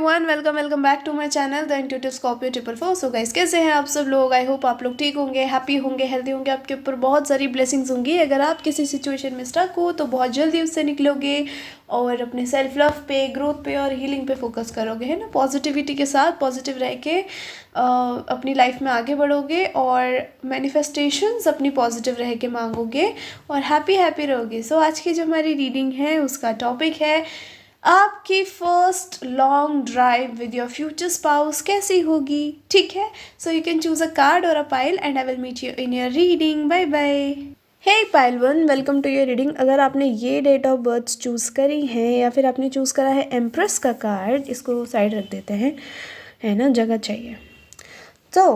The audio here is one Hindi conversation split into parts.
Everyone, welcome back to my channel the intuitive Scorpio 444। So guys, कैसे हैं आप सब लोग? आई होप आप लोग ठीक होंगे, हैप्पी होंगे, हेल्दी होंगे। आपके ऊपर बहुत सारी ब्लेसिंग्स होंगी। अगर आप किसी सिचुएशन में स्टक हो तो बहुत जल्दी उससे निकलोगे और अपने सेल्फ लव पे, ग्रोथ पे और हीलिंग पे फोकस करोगे, है ना। पॉजिटिविटी के साथ पॉजिटिव रह के अपनी लाइफ में आगे बढ़ोगे और मैनिफेस्टेशंस अपनी पॉजिटिव रह के मांगोगे और हैप्पी रहोगे। सो आज की जो हमारी रीडिंग है उसका टॉपिक है आपकी first long drive with your future spouse कैसी होगी। ठीक है, so you can choose a card और a pile and I will meet you in your reading. Bye bye. Hey pile one, welcome to your reading. अगर आपने ये डेट ऑफ बर्थ चूज़ करी है या फिर आपने चूज़ करा है एम्प्रेस का कार्ड, इसको साइड रख देते हैं, है ना, जगह चाहिए। तो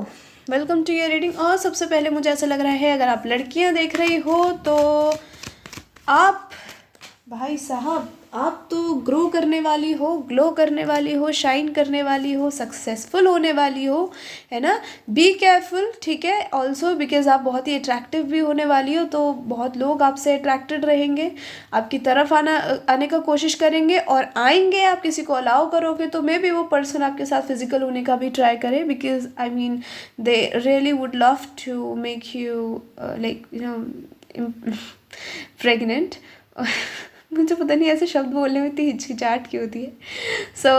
वेलकम टू योर रीडिंग। और सबसे पहले मुझे ऐसा लग रहा है, अगर आप लड़कियां देख रही हो तो आप, भाई साहब, आप तो ग्रो करने वाली हो, ग्लो करने वाली हो, शाइन करने वाली हो, सक्सेसफुल होने वाली हो, है ना। बी केयरफुल, ठीक है। ऑल्सो बिकॉज आप बहुत ही अट्रैक्टिव भी होने वाली हो, तो बहुत लोग आपसे अट्रैक्टेड रहेंगे, आपकी तरफ आने का कोशिश करेंगे और आएंगे। आप किसी को अलाउ करोगे तो मे बी वो पर्सन आपके साथ फिजिकल होने का भी ट्राई करे, because I mean they really would love to make you like you know pregnant. मुझे पता नहीं ऐसे शब्द बोलने में इतनी हिचकिचाहट क्यों होती है। सो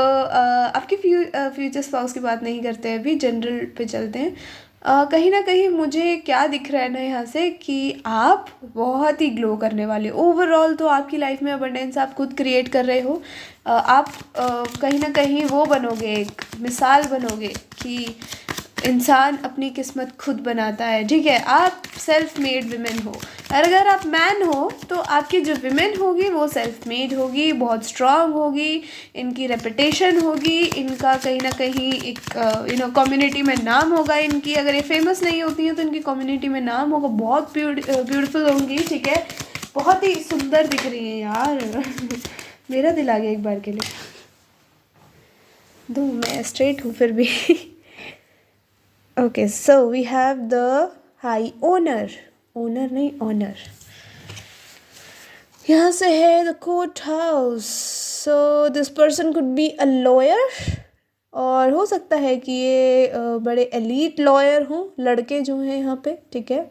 आपके फ्यूचर स्पाउस की बात नहीं करते हैं, अभी जनरल पे चलते हैं। कहीं ना कहीं मुझे क्या दिख रहा है ना यहाँ से कि आप बहुत ही ग्लो करने वाले हो। ओवरऑल तो आपकी लाइफ में अबंडेंस आप खुद क्रिएट कर रहे हो। आप कहीं ना कहीं वो बनोगे, एक मिसाल बनोगे कि इंसान अपनी किस्मत खुद बनाता है, ठीक है। आप सेल्फ मेड विमेन हो, और अगर आप मैन हो तो आपकी जो विमेन होगी वो सेल्फ मेड होगी, बहुत स्ट्रांग होगी, इनकी रेपुटेशन होगी, इनका कहीं ना कहीं एक कम्युनिटी में नाम होगा इनकी। अगर ये फेमस नहीं होती हैं तो इनकी कम्युनिटी में नाम होगा, बहुत ब्यूटीफुल होंगी, ठीक है। बहुत ही सुंदर दिख रही हैं यार। मेरा दिल आ गया एक बार के लिए। दो, मैं स्ट्रेट हूँ फिर भी। Okay, so we have the high owner नहीं, ऑनर। यहाँ से है the courthouse. So this person could be a lawyer, और हो सकता है कि ये बड़े एलीट लॉयर हों, लड़के जो हैं यहाँ पे, ठीक है।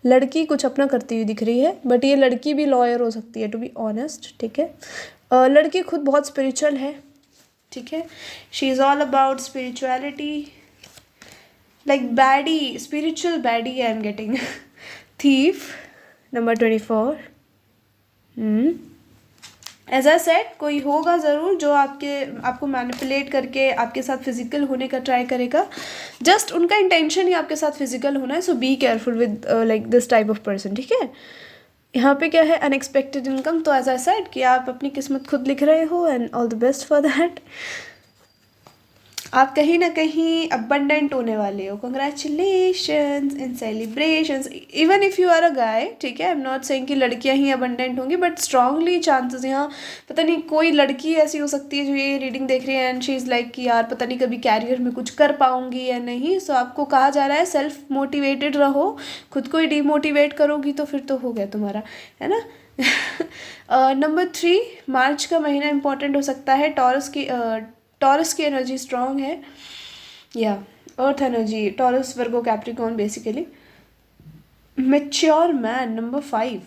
लड़की कुछ अपना करती हुई दिख रही है, बट ये लड़की भी लॉयर हो सकती है, टू बी ऑनेस्ट, ठीक है। लड़की खुद बहुत स्पिरिचुअल है, ठीक है। She is all about spirituality, like baddie, spiritual baddie I am getting. Thief number 24. As I said, कोई होगा ज़रूर जो आपको मैनिपुलेट करके आपके साथ फिजिकल होने का ट्राई करेगा। जस्ट उनका इंटेंशन ही आपके साथ फिजिकल होना है। So be careful with like this type of person, ठीक है। यहाँ पे क्या है, अनएक्सपेक्टेड इनकम। तो एज आई सेड कि आप अपनी किस्मत खुद लिख रहे हो and all the best for that. आप कहीं ना कहीं अबंडेंट होने वाले हो। Congratulations in celebrations, even if you are a guy, ठीक है। आई एम नॉट सेइंग कि लड़कियां ही अबंडेंट होंगी, बट स्ट्रांगली चांसेस यहाँ, पता नहीं कोई लड़की ऐसी हो सकती है जो ये रीडिंग देख रही है एंड शी इज़ लाइक कि यार पता नहीं कभी कैरियर में कुछ कर पाऊंगी या नहीं। सो आपको कहा जा रहा है सेल्फ मोटिवेटेड रहो। खुद को ही डीमोटिवेट करोगी तो फिर तो हो गया तुम्हारा, है ना। नंबर 3, मार्च का महीना इंपॉर्टेंट हो सकता है। टॉरस की एनर्जी स्ट्रांग है, या earth energy, Taurus, Virgo, Capricorn basically. Mature man number 5।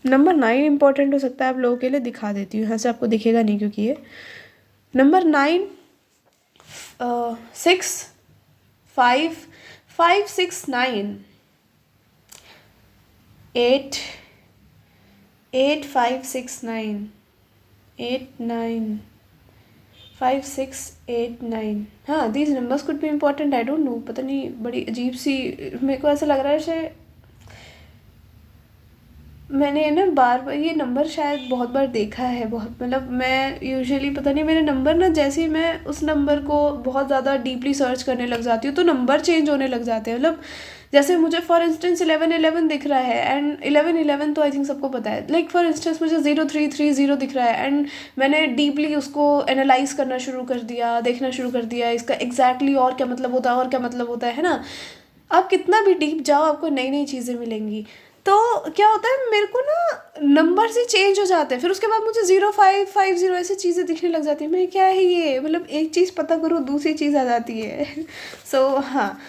Number 9 important हो सकता है आप लोगों के लिए, दिखा देती हूँ। यहाँ से आपको दिखेगा नहीं क्योंकि ये नंबर 9, 6, 5, 5, 6, 9, 8, 8, 5, 6, 9, 8, 9, 5, 6, 8, 9। हाँ, these numbers could be important, I don't no, पता नहीं, बड़ी अजीब सी मेरे को ऐसा लग रहा है जैसे मैंने ना बार बार ये नंबर शायद बहुत बार देखा है। बहुत, मतलब मैं यूजुअली, पता नहीं, मेरे नंबर ना, जैसे ही मैं उस नंबर को बहुत ज़्यादा डीपली सर्च करने लग जाती हूँ तो नंबर चेंज होने लग जाते हैं। मतलब जैसे मुझे फॉर इंस्टेंस 11 दिख रहा है, एंड 11 तो आई थिंक सबको पता है। लाइक फॉर इंस्टेंस मुझे 0330 दिख रहा है, एंड मैंने डीपली उसको एनालाइज करना शुरू कर दिया, देखना शुरू कर दिया, इसका एग्जैक्टली और क्या मतलब होता है, और क्या मतलब होता है ना। आप कितना भी डीप जाओ आपको नई नई चीज़ें मिलेंगी। तो क्या होता है, मेरे को ना नंबर से चेंज हो जाते हैं, फिर उसके बाद मुझे 0550 ऐसी चीज़ें दिखने लग जाती हैं। मैं क्या है ये, मतलब एक चीज़ पता करो दूसरी चीज़ आ जाती है। सो हाँ,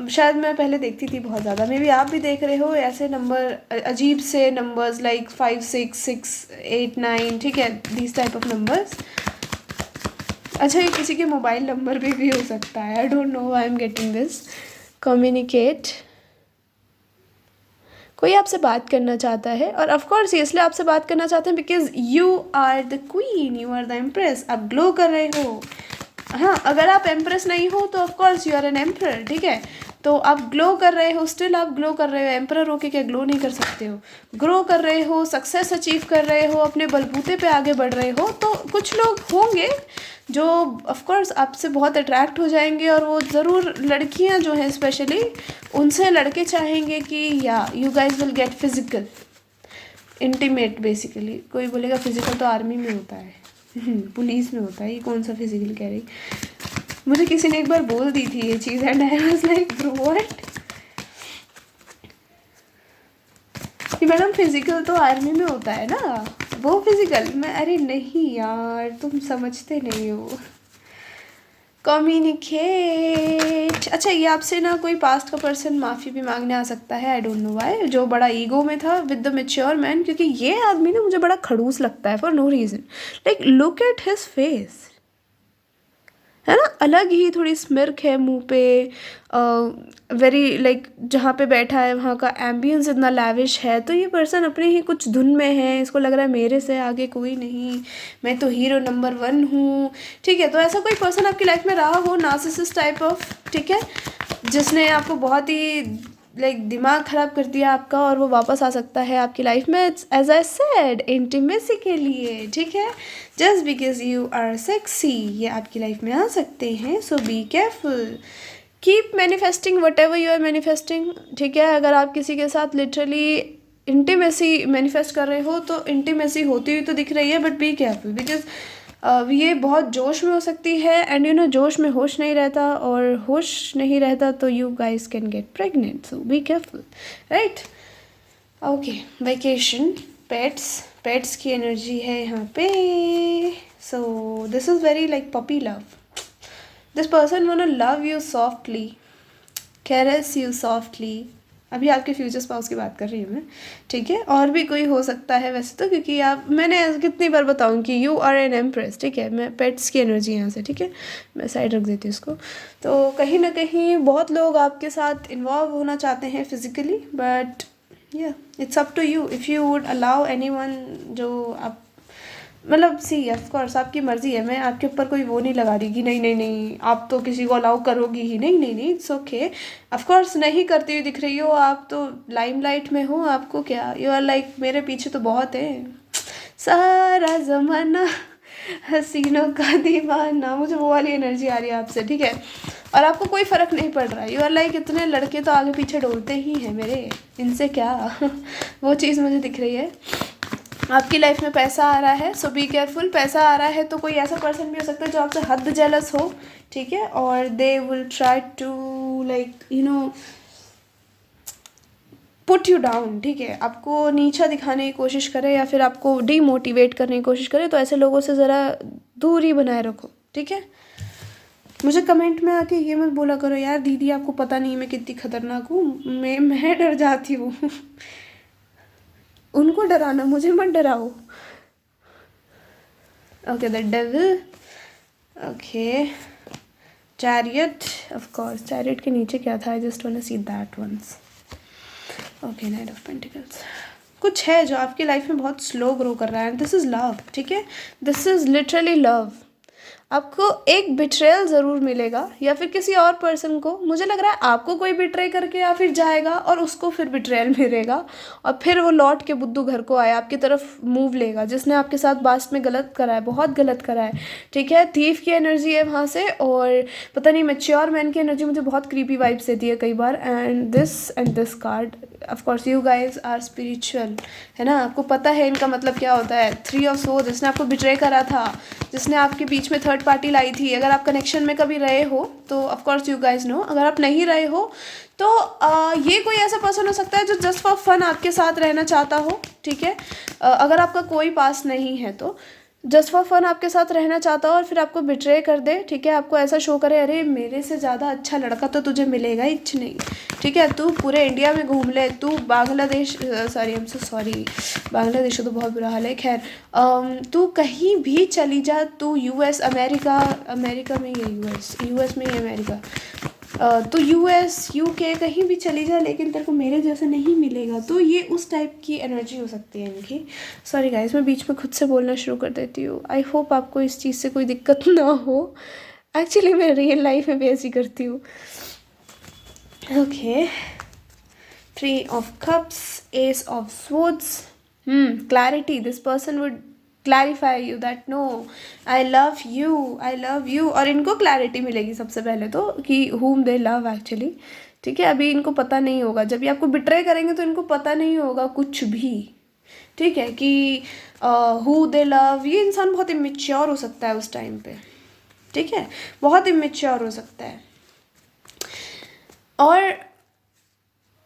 शायद मैं पहले देखती थी बहुत ज़्यादा, मे बी आप भी देख रहे हो ऐसे नंबर, अजीब से नंबर्स लाइक 5 6 6 8 9, ठीक है, दिस टाइप ऑफ नंबर्स। अच्छा, ये किसी के मोबाइल नंबर पे भी हो सकता है, आई don't know I am getting this. Communicate, कोई आपसे बात करना चाहता है, और ऑफ कोर्स ये इसलिए आपसे बात करना चाहते हैं because you are the queen, you are the empress, आप ग्लो कर रहे हो। हाँ, अगर आप एम्प्रेस नहीं हो तो of course you are an emperor, ठीक है। तो आप ग्लो कर रहे हो, स्टिल आप ग्लो कर रहे हो। एम्परर होके क्या ग्लो नहीं कर सकते हो? ग्रो कर रहे हो, सक्सेस अचीव कर रहे हो, अपने बलबूते पे आगे बढ़ रहे हो। तो कुछ लोग होंगे जो ऑफ कोर्स आपसे बहुत अट्रैक्ट हो जाएंगे, और वो ज़रूर, लड़कियां जो हैं स्पेशली, उनसे लड़के चाहेंगे कि या you guys will gate physical intimate basically. कोई बोलेगा फिजिकल तो आर्मी में होता है, पुलिस में होता है, ये कौन सा फिजिकल कह रही। मुझे किसी ने एक बार बोल दी थी ये चीज़, and I was like what, कि मैडम फिजिकल तो आर्मी में होता है ना, वो फिजिकल। मैं अरे नहीं यार, तुम समझते नहीं हो। कम्युनिकेट, अच्छा, ये आपसे ना कोई पास्ट का पर्सन माफ़ी भी मांगने आ सकता है, आई डोंट नो व्हाई, जो बड़ा ईगो में था विद द मैच्योर मैन। क्योंकि ये आदमी ना मुझे बड़ा खड़ूस लगता है for no reason. Like look at his face, है ना, अलग ही थोड़ी स्मिर्क है मुंह पे, वेरी लाइक जहाँ पे बैठा है वहाँ का एम्बियंस इतना लैविश है। तो ये पर्सन अपने ही कुछ धुन में है, इसको लग रहा है मेरे से आगे कोई नहीं, मैं तो हीरो नंबर 1 हूँ, ठीक है। तो ऐसा कोई पर्सन आपकी लाइफ में रहा हो, नार्सिसिस्ट टाइप ऑफ, ठीक है, जिसने आपको बहुत ही लाइक दिमाग ख़राब कर दिया आपका, और वो वापस आ सकता है आपकी लाइफ में, एज आई सेड, इंटीमेसी के लिए, ठीक है। Just because you are sexy, ये आपकी लाइफ में आ सकते हैं। So be careful, keep manifesting whatever you are manifesting, ठीक है। अगर आप किसी के साथ लिटरली इंटीमेसी मैनिफेस्ट कर रहे हो तो इंटीमेसी होती हुई तो दिख रही है, बट बी केयरफुल बिकॉज ये बहुत जोश में हो सकती है, एंड यू नो जोश में होश नहीं रहता, और होश नहीं रहता तो you guys can get pregnant, so be careful, right. Okay, vacation, pets की एनर्जी है यहाँ पे। So this is very like puppy love, this person want to love you softly, caress you softly. अभी आपके फ्यूचर स्पाउस की बात कर रही हूँ मैं, ठीक है। और भी कोई हो सकता है वैसे तो, क्योंकि आप, मैंने कितनी बार बताऊँ कि यू आर एन एम्प्रेस, ठीक है। मैं पेट्स की एनर्जी यहाँ से, ठीक है, मैं साइड रख देती हूँ इसको। तो कहीं ना कहीं बहुत लोग आपके साथ इन्वॉल्व होना चाहते हैं physically, but yeah it's up to you if you would allow anyone, जो आप मतलब सी ऑफ कोर्स आपकी मर्ज़ी है, मैं आपके ऊपर कोई वो नहीं लगा रही कि नहीं नहीं नहीं आप तो किसी को अलाउ करोगी ही नहीं, नहीं नहीं, इट्स ओके। ऑफ कोर्स नहीं करती हुई दिख रही हो, आप तो लाइमलाइट में हो, आपको क्या, यू आर लाइक मेरे पीछे तो बहुत है सारा ज़माना हसीनों का दीवाना, मुझे वो वाली एनर्जी आ रही है आपसे, ठीक है। और आपको कोई फ़र्क नहीं पड़ रहा, यू आर लाइक इतने लड़के तो आगे पीछे डोलते ही हैं मेरे, इनसे क्या वो चीज़ मुझे दिख रही है। आपकी लाइफ में पैसा आ रहा है, सो बी केयरफुल। पैसा आ रहा है तो कोई ऐसा पर्सन भी हो सकता है जो आपसे हद जेलस हो, ठीक है, और they will try to like you know put you down, ठीक है, आपको नीचा दिखाने की कोशिश करे या फिर आपको डीमोटिवेट करने की कोशिश करे। तो ऐसे लोगों से ज़रा दूरी बनाए रखो, ठीक है। मुझे कमेंट में आके ये मत बोला करो यार दीदी आपको पता नहीं मैं कितनी खतरनाक हूँ, मैं डर जाती हूँ उनको डराना, मुझे मत डराओ। Okay, the devil, okay, chariot, of course chariot के नीचे क्या था, I just want to see that once. Okay, knight of pentacles, कुछ है जो आपकी लाइफ में बहुत स्लो ग्रो कर रहा है, एंड दिस इज़ लव, ठीक है, दिस इज़ लिटरली लव। आपको एक बिट्रेयल ज़रूर मिलेगा, या फिर किसी और पर्सन को, मुझे लग रहा है आपको कोई बिट्रे करके या फिर जाएगा और उसको फिर बिट्रेयल मिलेगा, और फिर वो लौट के बुद्धू घर को आया आपकी तरफ मूव लेगा, जिसने आपके साथ पास्ट में गलत करा है, बहुत गलत करा है, ठीक है। थीफ की एनर्जी है वहाँ से, और पता नहीं मैच्योर मैन की एनर्जी मुझे बहुत क्रीपी वाइब्स देती है कई बार, and this card of course you guys are spiritual, है ना, आपको पता है इनका मतलब क्या होता है। 3 ऑफ सोर्ड, जिसने आपको बिट्रे करा था, जिसने आपके बीच में थर्ड पार्टी लाई थी। अगर आप कनेक्शन में कभी रहे हो तो of course you guys know, अगर आप नहीं रहे हो तो ये कोई ऐसा पर्सन हो सकता है जो जस्ट फॉर फन आपके साथ रहना चाहता हो, ठीक है। अगर आपका कोई पास नहीं है तो जस्ट फॉर फन आपके साथ रहना चाहता हो और फिर आपको बिट्रे कर दे, ठीक है। आपको ऐसा शो करे, अरे मेरे से ज़्यादा अच्छा लड़का तो तुझे मिलेगा ही नहीं, ठीक है। तू पूरे इंडिया में घूम ले, तू Bangladesh, sorry I am so sorry, Bangladesh तो बहुत बुरा हाल है, खैर तू कहीं भी चली जा, तू यूएस, अमेरिका में ही है, यूएस में ही अमेरिका, तो यूएस यूके कहीं भी चली जा, लेकिन तेरे को मेरे जैसा नहीं मिलेगा। तो ये उस टाइप की एनर्जी हो सकती है इनकी। सॉरी गाइस, मैं बीच में खुद से बोलना शुरू कर देती हूँ। आई होप आपको इस चीज़ से कोई दिक्कत ना हो। एक्चुअली मैं रियल लाइफ में भी ऐसी करती हूँ। Okay, 3 of cups, ace of swords, clarity, this person would clarify you that no I love you, और इनको क्लैरिटी मिलेगी सबसे पहले तो कि whom they love एक्चुअली, ठीक है। अभी इनको पता नहीं होगा, जब ये आपको बिट्रे करेंगे तो इनको पता नहीं होगा कुछ भी, ठीक है, कि who they love। ये इंसान बहुत इमेच्योर हो सकता है उस टाइम पे, ठीक है, बहुत इमेच्योर हो सकता है। और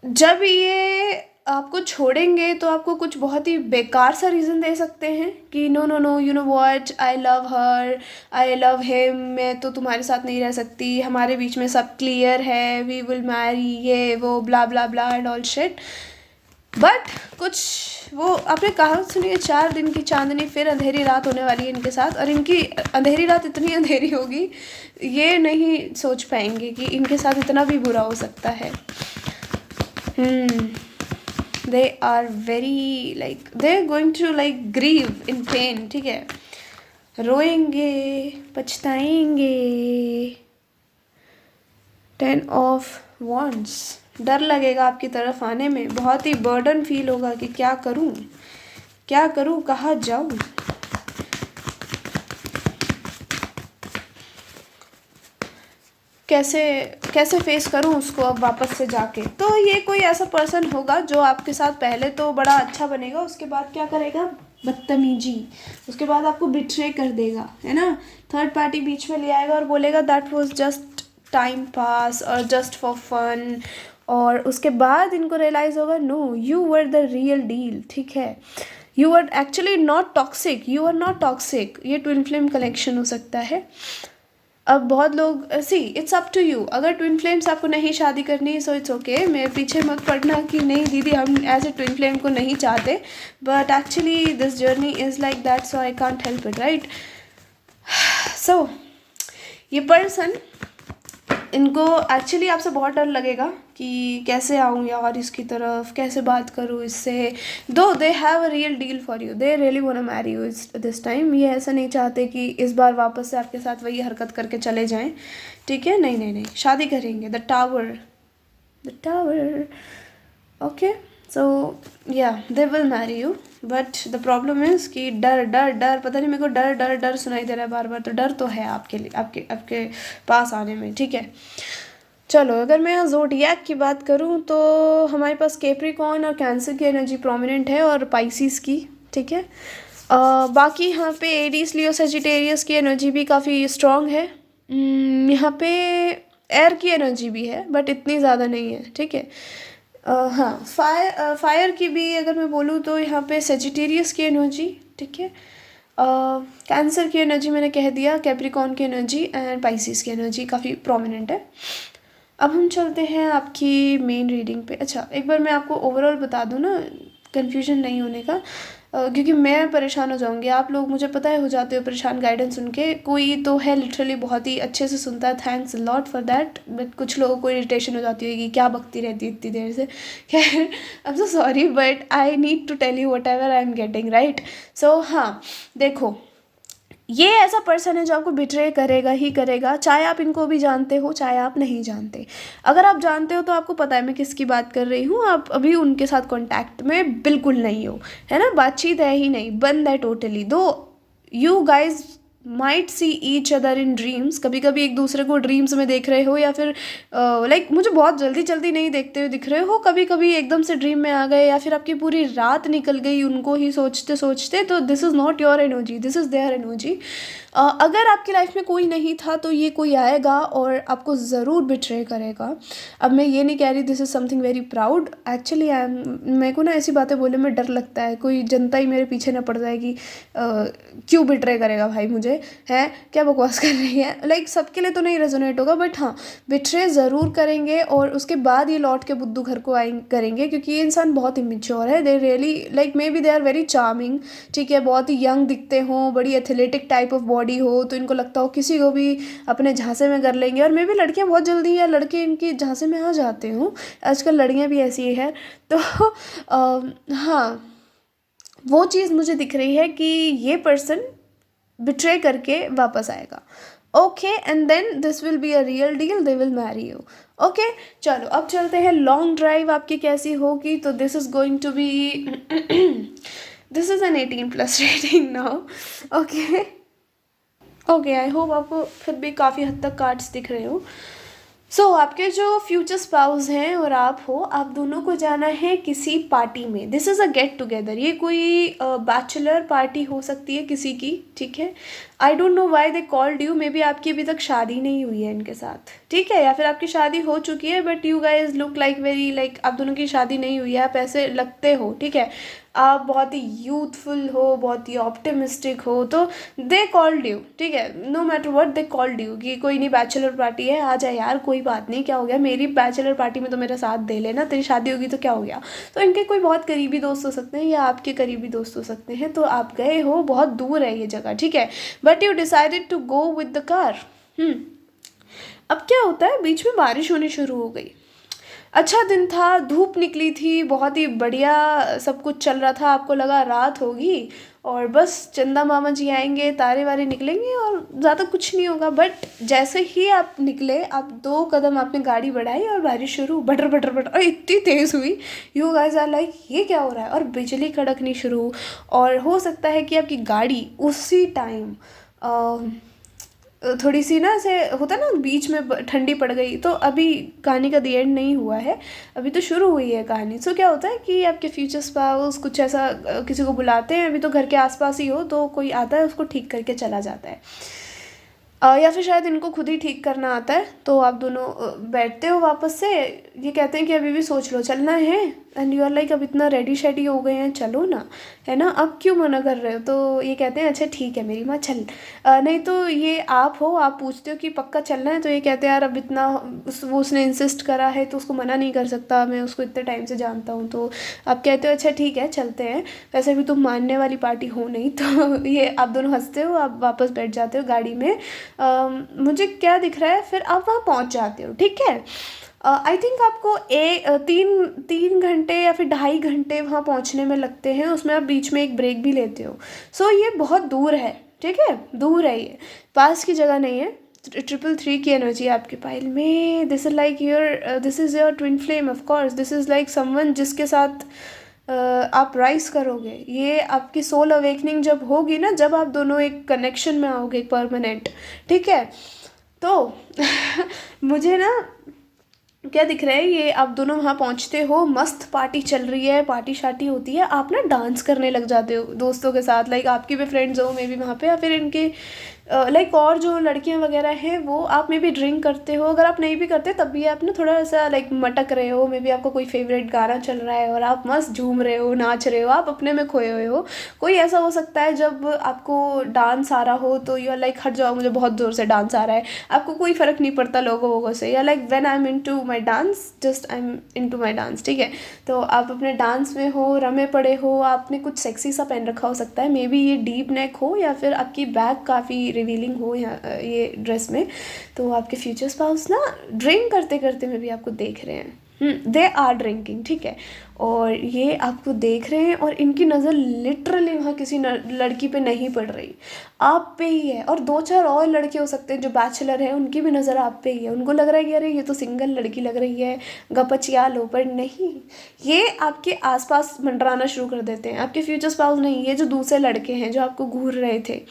जब ये आपको छोड़ेंगे तो आपको कुछ बहुत ही बेकार सा रीज़न दे सकते हैं कि no no no, you know what, I love her, I love him, मैं तो तुम्हारे साथ नहीं रह सकती, हमारे बीच में सब क्लियर है, वी विल मैरी, ये वो blah blah blah and all shit. But कुछ वो आपने कहावत सुनी है, 4 दिन की चांदनी फिर अंधेरी रात होने वाली है इनके साथ, और इनकी अंधेरी रात इतनी अंधेरी होगी ये नहीं सोच पाएंगे कि इनके साथ इतना भी बुरा हो सकता है। They are very like, they are going to like grieve in pain, ठीक है, रोएंगे, पछताएंगे। 10 ऑफ वॉन्ड्स, डर लगेगा आपकी तरफ आने में, बहुत ही बर्डन फील होगा कि क्या करूं, कहाँ जाऊं। कैसे फेस करूं उसको अब वापस से जाके। तो ये कोई ऐसा पर्सन होगा जो आपके साथ पहले तो बड़ा अच्छा बनेगा, उसके बाद क्या करेगा, बदतमीजी, उसके बाद आपको बिट्रे कर देगा, है ना, थर्ड पार्टी बीच में ले आएगा और बोलेगा that was just time pass और जस्ट फॉर फन। और उसके बाद इनको रियलाइज़ होगा no, you were the real deal, ठीक है, you are actually not toxic, you are not toxic. ये ट्विन फ्लेम कनेक्शन हो सकता है। अब बहुत लोग see, it's up to you, अगर ट्विन फ्लेम्स आपको नहीं शादी करनी सो इट्स ओके, मेरे पीछे मत पड़ना कि नहीं दीदी हम ऐसे ट्विन फ्लेम को नहीं चाहते, but actually this journey is like that, so I can't help it, right. सो ये पर्सन, इनको एक्चुअली आपसे बहुत डर लगेगा कि कैसे आऊँ यार इसकी तरफ, कैसे बात करूँ इससे। Though they have a real deal for you, they really want to marry you this time. ये ऐसा नहीं चाहते कि इस बार वापस से आपके साथ वही हरकत करके चले जाएं, ठीक है, नहीं नहीं नहीं, शादी करेंगे। द टावर ओके, सो या दे will marry you, but the problem is कि डर डर डर, पता नहीं मेरे को डर डर डर सुनाई दे रहा है बार बार, तो डर तो है आपके लिए, आपके पास आने में, ठीक है। चलो, अगर मैं यहाँ ज़ोडिएक की बात करूँ तो हमारे पास कैप्रिकॉर्न और कैंसर की एनर्जी प्रोमिनेंट है, और पाइसिस की, ठीक है। बाकी यहाँ पे एरीज, लियो, सेजिटेरियस की एनर्जी भी काफ़ी स्ट्रॉन्ग है। यहाँ पे एयर की एनर्जी भी है बट इतनी ज़्यादा नहीं है, ठीक है। हाँ, फायर की भी अगर मैं बोलूँ तो यहाँ पे सेजिटेरियस की एनर्जी, ठीक है, कैंसर की एनर्जी मैंने कह दिया, कैप्रिकॉर्न की एनर्जी एंड पाइसिस की एनर्जी काफ़ी प्रोमिनेंट है। अब हम चलते हैं आपकी मेन रीडिंग पे। अच्छा, एक बार मैं आपको ओवरऑल बता दूँ ना, कन्फ्यूजन नहीं होने का, क्योंकि मैं परेशान हो जाऊंगी, आप लोग मुझे पता है हो जाते हो परेशान गाइडेंस सुन के। कोई तो है लिटरली बहुत ही अच्छे से सुनता है, thanks lot for that, but कुछ लोगों को इरिटेशन हो जाती है कि क्या बकती रहती है इतनी देर से। खैर, I am so sorry but I need to tell you whatever I am getting, right. So हाँ, देखो, ये ऐसा पर्सन है जो आपको बिट्रे करेगा ही करेगा, चाहे आप इनको भी जानते हो चाहे आप नहीं जानते। अगर आप जानते हो तो आपको पता है मैं किसकी बात कर रही हूँ, आप अभी उनके साथ कांटेक्ट में बिल्कुल नहीं हो, है ना, बातचीत है ही नहीं, बंद है टोटली। दो you guys might see each other in dreams, कभी कभी एक दूसरे को ड्रीम्स में देख रहे हो, या फिर लाइक मुझे बहुत जल्दी जल्दी नहीं देखते हुए दिख रहे हो, कभी कभी एकदम से ड्रीम में आ गए, या फिर आपकी पूरी रात निकल गई उनको ही सोचते सोचते, तो this is not your energy, this is their energy. अगर आपकी लाइफ में कोई नहीं था तो ये कोई आएगा और आपको ज़रूर बिट्रे करेगा। अब मैं ये नहीं कह रही this is something very proud, actually I am, मेरे को ना ऐसी बातें बोले में डर लगता है, कोई जनता ही मेरे पीछे ना पड़ जाएगी, क्यों बिट्रे करेगा भाई मुझे, है क्या बकवास कर रही है। लाइक सबके लिए तो नहीं रेजोनेट होगा, बट हाँ बिट्रे ज़रूर करेंगे, और उसके बाद ये लौट के बुद्धू घर को आए करेंगे, क्योंकि ये इंसान बहुत इमेच्योर है। They really like maybe they are very charming, ठीक है, बहुत ही यंग दिखते हों, बड़ी एथलेटिक टाइप ऑफ बॉडी हो, तो इनको लगता हो किसी को भी अपने झांसे में कर लेंगे, और मे बी लड़कियां बहुत जल्दी या लड़के इनकी झांसे में आ जाते हों, आजकल लड़कियां भी ऐसी है। तो हाँ वो चीज़ मुझे दिख रही है कि ये पर्सन बिट्रे करके वापस आएगा। Okay, and then this will be a real deal, they will marry you. Okay, चलो अब चलते हैं लॉन्ग ड्राइव आपकी कैसी होगी। तो this is going to be this is an 18+ rating now. Okay okay, I hope आपको फिर भी काफ़ी हद तक कार्ड्स दिख रहे हो। सो आपके जो फ्यूचर स्पाउस हैं और आप हो, आप दोनों को जाना है किसी पार्टी में। This is a get together, ये कोई बैचलर पार्टी हो सकती है किसी की, ठीक है। आई don't know why they called you, may be आपकी अभी तक शादी नहीं हुई है इनके साथ, ठीक है, या फिर आपकी शादी हो चुकी है, but you guys look like very like आप दोनों की शादी नहीं हुई है, आप ऐसे लगते हो, ठीक है, आप बहुत ही यूथफुल हो, बहुत ही ऑप्टिमिस्टिक हो, तो दे कॉल्ड यू, ठीक है, no matter what they called you कि कोई नहीं बैचलर पार्टी है, आ जाए यार, कोई बात नहीं, क्या हो गया, मेरी बैचलर पार्टी में तो मेरा साथ दे लेना, तेरी शादी होगी तो क्या हो गया। तो इनके कोई बहुत करीबी दोस्त हो सकते हैं या आपके करीबी दोस्त हो सकते हैं, तो आप गए हो, बहुत दूर है ये जगह, ठीक है, but you decided to go with the car. अब क्या होता है, बीच में बारिश होनी शुरू हो गई, अच्छा दिन था, धूप निकली थी, बहुत ही बढ़िया सब कुछ चल रहा था, आपको लगा रात होगी और बस चंदा मामा जी आएंगे, तारे वारे निकलेंगे और ज़्यादा कुछ नहीं होगा। बट जैसे ही आप निकले, आप 2 कदम आपने गाड़ी बढ़ाई और बारिश शुरू, बटर बटर बटर, और इतनी तेज़ हुई, यू गाइस आर लाइक ये क्या हो रहा है, और बिजली कड़कनी शुरू, और हो सकता है कि आपकी गाड़ी उसी टाइम थोड़ी सी ना ऐसे होता है ना, बीच में ठंडी पड़ गई। तो अभी कहानी का दी एंड नहीं हुआ है, अभी तो शुरू हुई है कहानी। सो क्या होता है कि आपके फ्यूचर स्पाउस कुछ ऐसा किसी को बुलाते हैं, अभी तो घर के आसपास ही हो, तो कोई आता है उसको ठीक करके चला जाता है, या फिर शायद इनको खुद ही ठीक करना आता है। तो आप दोनों बैठते हो वापस से, ये कहते हैं कि अभी भी सोच लो चलना है, एंड यू आर लाइक अब इतना रेडी शेडी हो गए हैं, चलो ना, है ना, अब क्यों मना कर रहे हो। तो ये कहते हैं अच्छा ठीक है मेरी माँ चल, नहीं तो ये आप हो, आप पूछते हो कि पक्का चलना है, तो ये कहते हैं यार अब इतना वो उसने इंसिस्ट करा है तो उसको मना नहीं कर सकता, मैं उसको इतने टाइम से जानता हूँ। तो आप कहते हो अच्छा ठीक है चलते हैं, वैसे भी तुम मानने वाली पार्टी हो नहीं। तो ये आप दोनों हंसते हो, आप वापस बैठ जाते हो गाड़ी में। मुझे क्या दिख रहा है, फिर आप वहाँ पहुँच जाते हो, ठीक है। आई थिंक आपको 3 घंटे या फिर 2.5 घंटे वहाँ पहुँचने में लगते हैं, उसमें आप बीच में एक ब्रेक भी लेते हो। सो ये बहुत दूर है, ठीक है, दूर है, ये पास की जगह नहीं है। 333 की एनर्जी आपके पाइल में, this is like your this is your twin flame, of course this is like someone जिसके साथ आप राइज करोगे। ये आपकी सोल अवेकनिंग जब होगी ना, जब आप दोनों एक कनेक्शन में आओगे परमानेंट, ठीक है। तो मुझे ना क्या दिख रहा है, ये आप दोनों वहाँ पहुँचते हो, मस्त पार्टी चल रही है, पार्टी शार्टी होती है, आप ना डांस करने लग जाते हो दोस्तों के साथ, लाइक आपकी भी फ्रेंड्स हो मे बी वहाँ पे, या फिर इनके लाइक और जो लड़कियां वगैरह हैं वो, आप में भी ड्रिंक करते हो, अगर आप नहीं भी करते तब भी आप ना थोड़ा सा लाइक मटक रहे हो, मे बी आपका कोई फेवरेट गाना चल रहा है और आप मस्त झूम रहे हो, नाच रहे हो, आप अपने में खोए हुए हो। कोई ऐसा हो सकता है जब आपको डांस आ रहा हो तो यू आर लाइक हट जाओ, मुझे बहुत ज़ोर से डांस आ रहा है, आपको कोई फ़र्क नहीं पड़ता लोगों से, या like when I am into my dance, just I am into my dance, ठीक है। तो आप अपने डांस में हो, रमे पड़े हो, आपने कुछ सेक्सी सा पहन रखा हो सकता है, मे बी ये डीप नेक हो या फिर आपकी बैक काफ़ी रिवीलिंग हो यहाँ ये ड्रेस में। तो आपके फ्यूचर स्पाउस ना ड्रिंक करते करते में भी आपको देख रहे हैं, दे आर ड्रिंकिंग, ठीक है, और ये आपको देख रहे हैं, और इनकी नज़र लिटरली वहाँ किसी लड़की पे नहीं पड़ रही, आप पे ही है। और 2-4 और लड़के हो सकते हैं जो बैचलर हैं, उनकी भी नज़र आप पे ही है, उनको लग रहा है कि अरे ये तो सिंगल लड़की लग रही है, गपचिया लो, पर नहीं, ये आपके आसपास मंडराना शुरू कर देते हैं। आपके फ्यूचर स्पाउस नहीं, ये जो दूसरे लड़के हैं जो आपको घूर रहे थे,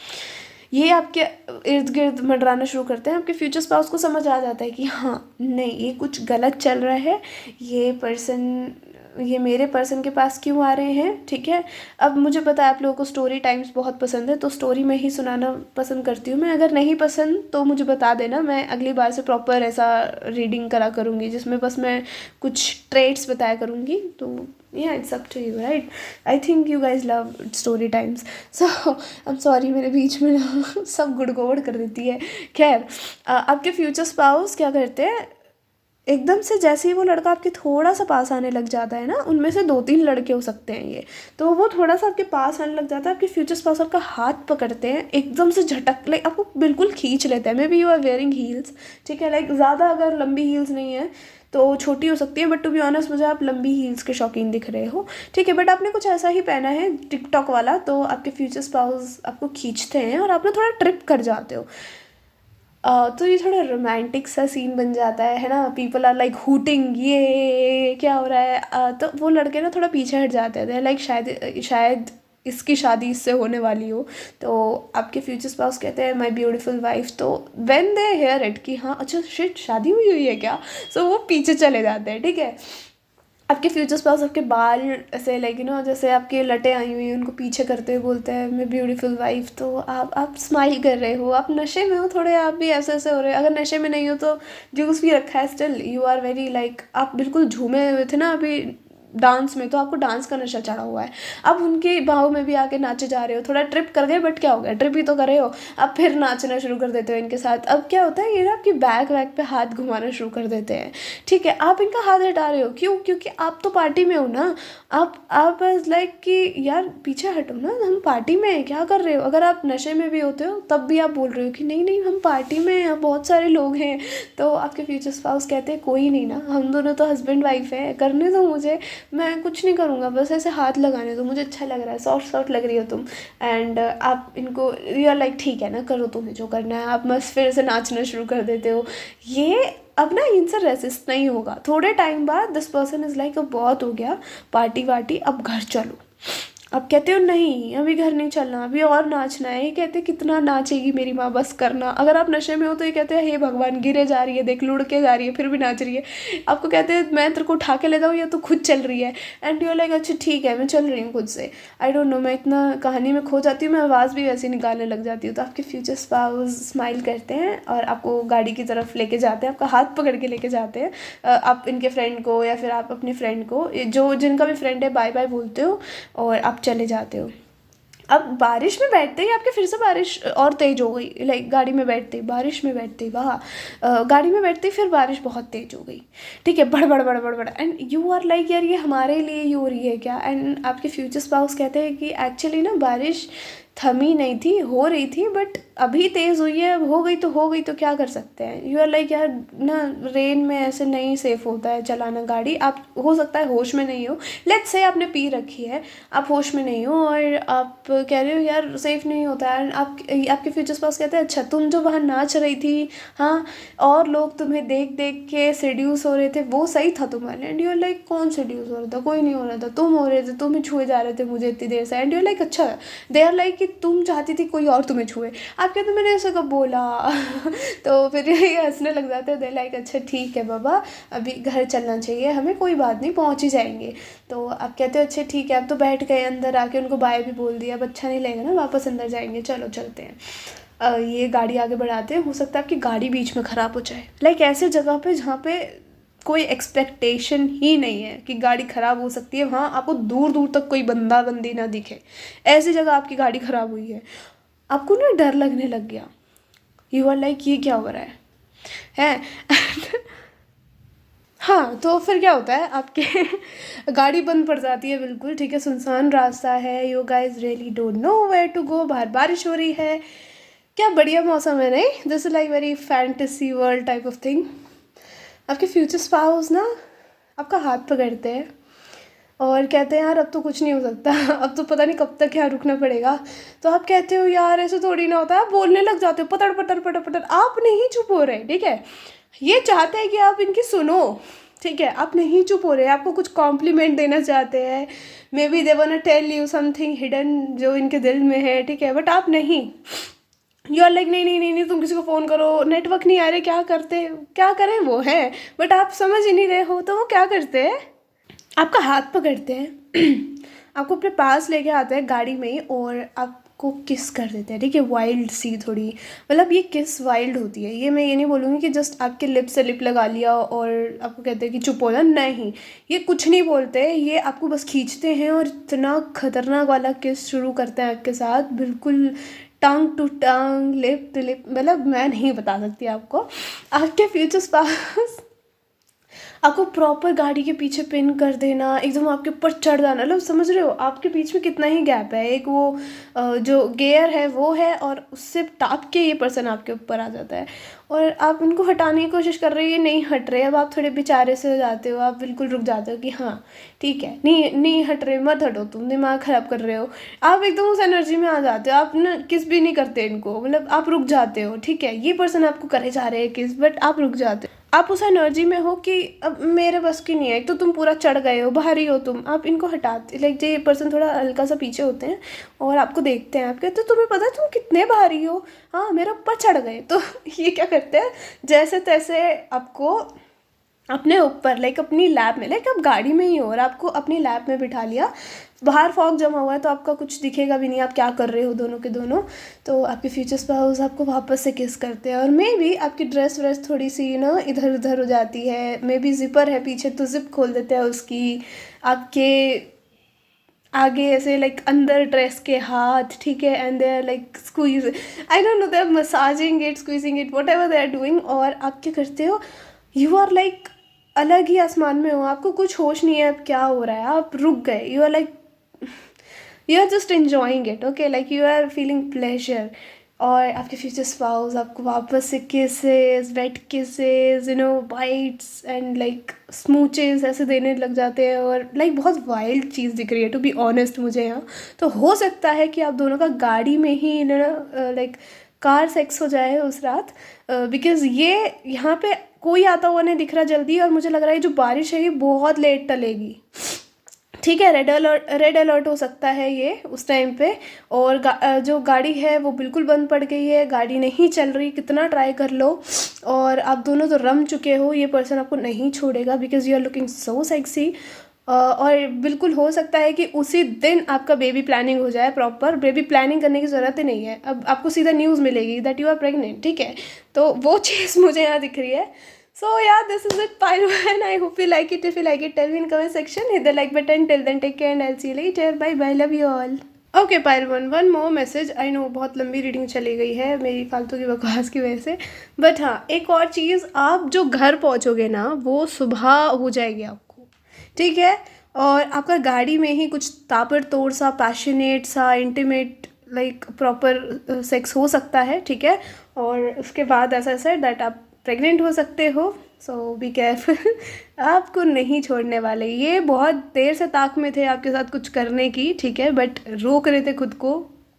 ये आपके इर्द गिर्द मंडराना शुरू करते हैं। आपके फ्यूचर स्पाउस को समझ आ जाता है कि हाँ नहीं, ये कुछ गलत चल रहा है, ये मेरे पर्सन के पास क्यों आ रहे हैं, ठीक है। अब मुझे पता है आप लोगों को स्टोरी टाइम्स बहुत पसंद है, तो स्टोरी में ही सुनाना पसंद करती हूँ मैं। अगर नहीं पसंद तो मुझे बता देना, मैं अगली बार से प्रॉपर ऐसा रीडिंग करा करूँगी जिसमें बस मैं कुछ ट्रेट्स बताया करूँगी। तो it's up to you, right. I think you guys love story times, so I am sorry, मेरे बीच में ना सब गुड़गोड़ कर देती है। खैर, आपके फ्यूचर स्पाउस क्या करते हैं, एकदम से जैसे ही वो लड़का आपके थोड़ा सा पास आने लग जाता है ना, उनमें से 2-3 लड़के हो सकते हैं ये, तो वो थोड़ा सा आपके पास आने लग जाता है, आपके फ्यूचर स्पाउस आपका हाथ पकड़ते हैं, एकदम से झटक, लाइक आपको बिल्कुल खींच लेते हैं। Maybe you are wearing heels, ठीक है, लाइक ज़्यादा अगर लंबी हील्स नहीं है तो छोटी हो सकती है, बट टू बी ऑनेस्ट मुझे आप लंबी हील्स के शौकीन दिख रहे हो, ठीक है। बट आपने कुछ ऐसा ही पहना है टिकटॉक वाला, तो आपके फ्यूचर स्पाउस आपको खींचते हैं और आप ना थोड़ा ट्रिप कर जाते हो। तो ये थोड़ा रोमांटिक सा सीन बन जाता है ना। पीपल आर लाइक हूटिंग, ये क्या हो रहा है। तो वो लड़के ना थोड़ा पीछे हट जाते थे, लाइक शायद इसकी शादी इससे होने वाली हो। तो आपके फ्यूचर स्पाउस कहते हैं माय ब्यूटीफुल वाइफ, तो व्हेन दे हियर इट कि हाँ अच्छा शिट शादी हुई है क्या, सो वो पीछे चले जाते हैं, ठीक है। आपके फ्यूचर स्पाउस आपके बाल ऐसे लाइक जैसे आपकी लटें आई हुई हैं उनको पीछे करते हुए बोलते हैं मैं ब्यूटीफुल वाइफ, तो आप स्माइल कर रहे हो, आप नशे में हो थोड़े, आप भी ऐसे ऐसे हो रहे हो। अगर नशे में नहीं हो तो जूस भी रखा है, still you are very like, आप बिल्कुल झूमे हुए थे ना अभी डांस में, तो आपको डांस का नशा चढ़ा हुआ है। अब उनकी बाहों में भी आके नाचे जा रहे हो, थोड़ा ट्रिप कर गए, बट क्या हो गया, ट्रिप ही तो कर रहे हो, अब फिर नाचना शुरू कर देते हो इनके साथ। अब क्या होता है, ये ना आपकी बैक वैक पे हाथ घुमाना शुरू कर देते हैं, ठीक है। आप इनका हाथ हटा रहे हो, क्यों, क्योंकि आप तो पार्टी में हो ना। आप लाइक कि यार पीछे हटो ना, हम पार्टी में हैं, क्या कर रहे हो। अगर आप नशे में भी होते हो तब भी आप बोल रहे हो कि नहीं नहीं हम पार्टी में हैं, बहुत सारे लोग हैं। तो आपके फ्यूचर स्पाउस कहते हैं कोई नहीं ना, हम दोनों तो हस्बैंड वाइफ है, करने दो मुझे, मैं कुछ नहीं करूँगा, बस ऐसे हाथ लगाने दो, मुझे अच्छा लग रहा है, सॉफ्ट सॉफ्ट लग रही हो तुम। एंड आप इनको यू आर लाइक ठीक है ना, करो तुम्हें जो करना है। आप मस्त फिर से नाचना शुरू कर देते हो। ये अब ना इनसे रेसिस्ट नहीं होगा, थोड़े टाइम बाद दिस पर्सन इज़ लाइक अब बहुत हो गया पार्टी वार्टी, अब घर चलो। अब कहते हो नहीं अभी घर नहीं चलना, अभी और नाचना है। ये कहते कितना नाचेगी मेरी माँ, बस करना। अगर आप नशे में हो तो ये कहते हैं हे भगवान गिरे जा रही है, देख लुढ़के जा रही है फिर भी नाच रही है। आपको कहते हैं मैं तेरे को उठा के ले जाऊँ या तो खुद चल रही है, एंड यू लाइक अच्छा ठीक है मैं चल रही हूँ खुद से। आई डोंट नो, मैं इतना कहानी में खो जाती हूँ, मैं आवाज़ भी वैसे निकालने लग जाती हूँ। तो आपके फ्यूचर स्पाउस स्माइल करते हैं और आपको गाड़ी की तरफ लेके जाते हैं, आपका हाथ पकड़ के लेके जाते हैं। आप इनके फ्रेंड को या फिर आप अपने फ्रेंड को, जो जिनका भी फ्रेंड है, बाय बाय बोलते हो और आप चले जाते हो। अब बारिश में बैठते ही आपके फिर से बारिश और तेज़ हो गई, लाइक गाड़ी में बैठते ही बारिश में बैठते ही गाड़ी में बैठते ही फिर बारिश बहुत तेज़ हो गई, ठीक है, बड़ बड़ बड़ बड़ बड़। एंड यू आर लाइक यार ये हमारे लिए ही हो रही है क्या। एंड आपके फ्यूचर स्पाउस कहते हैं कि एक्चुअली ना बारिश थमी नहीं थी, हो रही थी, बट अभी तेज़ हुई है, अब हो गई तो क्या कर सकते हैं। यू आर लाइक यार ना रेन में ऐसे नहीं सेफ़ होता है चलाना गाड़ी। आप हो सकता है होश में नहीं हो, लेट्स से आपने पी रखी है, आप होश में नहीं हो और आप कह रहे हो यार सेफ़ नहीं होता है। आपके फ्यूचर स्पाउस कहते हैं अच्छा तुम जो वहाँ नाच रही थी, हाँ, और लोग तुम्हें देख देख के सेड्यूस हो रहे थे, वो सही था तुम्हारे। एंड यू आर लाइक कौन सेड्यूस हो रहा था, कोई नहीं हो रहा था, तुम हो रहे थे, तुम ही छुए जा रहे थे मुझे इतनी देर से। एंड यू आर लाइक अच्छा, दे आर लाइक कि तुम चाहती थी कोई और तुम्हें छुए। आप कहते मैंने ऐसा कब बोला तो फिर ये हंसने लग जाते हैं। दे लाइक अच्छा ठीक है बाबा अभी घर चलना चाहिए हमें, कोई बात नहीं पहुंच ही जाएंगे। तो आप कहते हो अच्छा ठीक है, अब तो बैठ गए अंदर आके, उनको बाय भी बोल दिया, अब अच्छा नहीं लगेगा ना वापस अंदर जाएंगे, चलो चलते हैं। ये गाड़ी आगे बढ़ाते हैं, हो सकता है आपकी गाड़ी बीच में ख़राब हो जाए, लाइक ऐसे जगह पे जहाँ पे कोई एक्सपेक्टेशन ही नहीं है कि गाड़ी ख़राब हो सकती है, वहाँ आपको दूर दूर तक कोई बंदा बंदी ना दिखे, ऐसी जगह आपकी गाड़ी ख़राब हुई है। आपको ना डर लगने लग गया, यू आर लाइक ये क्या हो रहा है हाँ, तो फिर क्या होता है आपके गाड़ी बंद पड़ जाती है बिल्कुल, ठीक है, सुनसान रास्ता है, you guys really don't know where to go, बाहर बारिश हो रही है, क्या बढ़िया मौसम है नहीं, this is like very fantasy world type of thing. आपके फ्यूचर स्पाउस ना आपका हाथ पकड़ते हैं और कहते हैं यार अब तो कुछ नहीं हो सकता अब तो पता नहीं कब तक यहाँ रुकना पड़ेगा। तो आप कहते हो यार ऐसे थोड़ी ना होता है, आप बोलने लग जाते हो पतड़ पतड़ पटड़ पटड़, आप नहीं चुप हो रहे, ठीक है, ये चाहते हैं कि आप इनकी सुनो, ठीक है, आप नहीं चुप हो रहे, आपको कुछ कॉम्प्लीमेंट देना चाहते हैं, maybe they want to tell you something hidden जो इनके दिल में है, ठीक है, बट आप नहीं, यू आर लाइक नहीं नहीं नहीं नहीं, तुम किसी को फ़ोन करो, नेटवर्क नहीं आ रहे, क्या करते, क्या करें वो है, बट आप समझ ही नहीं रहे हो। तो वो क्या करते हैं, आपका हाथ पकड़ते हैं आपको अपने पास लेके आते हैं गाड़ी में ही, और आपको किस कर देते हैं, ठीक है, वाइल्ड सी थोड़ी, मतलब ये किस वाइल्ड होती है। ये मैं ये नहीं बोलूँगी कि जस्ट आपके लिप से लिप लगा लिया और आपको कहते हैं कि चुप हो जा, नहीं, ये कुछ नहीं बोलते, ये आपको बस खींचते हैं और इतना खतरनाक वाला किस शुरू करते हैं आपके साथ, बिल्कुल tongue to tongue, lip to lip, मतलब मैं नहीं बता सकती आपको। आपके फ्यूचर स्पाउस आपको प्रॉपर गाड़ी के पीछे पिन कर देना, एकदम आपके ऊपर चढ़ जाना, मतलब समझ रहे हो आपके बीच में कितना ही गैप है, एक वो जो गियर है वो है, और उससे टाप के ये पर्सन आपके ऊपर आ जाता है, और आप उनको हटाने की कोशिश कर रहे हो, ये नहीं हट रहे। अब आप थोड़े बेचारे से हो जाते हो, आप बिल्कुल रुक जाते हो कि हाँ ठीक है, नहीं नहीं हट रहे, मत हटो, तुम दिमाग ख़राब कर रहे हो। आप एकदम उस एनर्जी में आ जाते हो, आप ना किस भी नहीं करते इनको, मतलब आप रुक जाते हो, ठीक है, ये पर्सन आपको करे जा रहे हैं किस, बट आप रुक जाते हो, आप उस एनर्जी में हो कि अब मेरे बस की नहीं है, एक तो तुम पूरा चढ़ गए हो, भारी हो तुम, आप इनको हटाते, लाइक ये पर्सन थोड़ा हल्का सा पीछे होते हैं और आपको देखते हैं, आप कहते हो तुम्हें पता है तुम कितने भारी हो, हाँ मेरा ऊपर चढ़ गए। तो ये क्या करते हैं, जैसे तैसे आपको अपने ऊपर, लाइक अपनी लैब में, लाइक आप गाड़ी में ही हो और आपको अपनी लैब में बिठा लिया, बाहर फॉग जमा हुआ है तो आपका कुछ दिखेगा भी नहीं, आप क्या कर रहे हो दोनों के दोनों। तो आपके फ्यूचर स्पाउस आपको वापस से किस करते हैं, और मे बी आपकी ड्रेस व्रेस थोड़ी सी ना इधर उधर हो जाती है, मे बी जिपर है पीछे तो जिप खोल देते हैं उसकी, आपके आगे ऐसे लाइक अंदर ड्रेस के हाथ, ठीक है, and they are like squeeze, I don't know, they are massaging it, squeezing it, whatever they are doing, और आप क्या करते हो, यू आर लाइक अलग ही आसमान में हो, आपको कुछ होश नहीं है अब क्या हो रहा है, आप रुक गए, you are like you are just enjoying it, okay, like you are feeling pleasure. और आपके फ्यूचर स्पाउस आपको वापस से kisses, wait kisses, you know, bites and like smooches ऐसे देने लग जाते हैं, और लाइक बहुत वाइल्ड चीज़ दिख रही है टू बी ऑनेस्ट मुझे यहाँ। तो हो सकता है कि आप दोनों का गाड़ी में ही लाइक कार सेक्स हो जाए उस रात, बिकॉज़ ये यहाँ पे कोई आता हुआ नहीं दिख रहा जल्दी, और मुझे लग रहा है जो बारिश है ये बहुत लेट टलेगी, ठीक है, रेड अलर्ट हो सकता है ये उस टाइम पे, और जो गाड़ी है वो बिल्कुल बंद पड़ गई है, गाड़ी नहीं चल रही, कितना ट्राई कर लो, और आप दोनों तो रम चुके हो, ये पर्सन आपको नहीं छोड़ेगा because you are looking so sexy. और बिल्कुल हो सकता है कि उसी दिन आपका बेबी प्लानिंग हो जाए, प्रॉपर बेबी प्लानिंग करने की ज़रूरत ही नहीं है, अब आपको सीधा न्यूज़ मिलेगी दैट यू आर प्रेग्नेंट, ठीक है, तो वो चीज़ मुझे यहाँ दिख रही है। So yeah, this is it, Pyro, and I hope you like it. If you like it, tell me in comment section. Hit the like button. Till then, take care and I'll see you later. Bye bye. Love you all. Okay Pyro, one more message. I know बहुत लंबी रीडिंग चली गई है मेरी फालतू की बकवास की वजह से, बट हाँ एक और चीज़, आप जो घर पहुँचोगे ना वो सुबह हो जाएगी आपको, ठीक है, और आपका गाड़ी में ही कुछ ताबड़तोड़ सा, पैशनेट सा, इंटीमेट लाइक प्रॉपर सेक्स हो सकता है, ठीक है, और उसके बाद ऐसा ऐसा दैट आप प्रेग्नेंट हो सकते हो, सो बी केयरफुल। आपको नहीं छोड़ने वाले, ये बहुत देर से ताक में थे आपके साथ कुछ करने की, ठीक है, बट रोक रहे थे खुद को,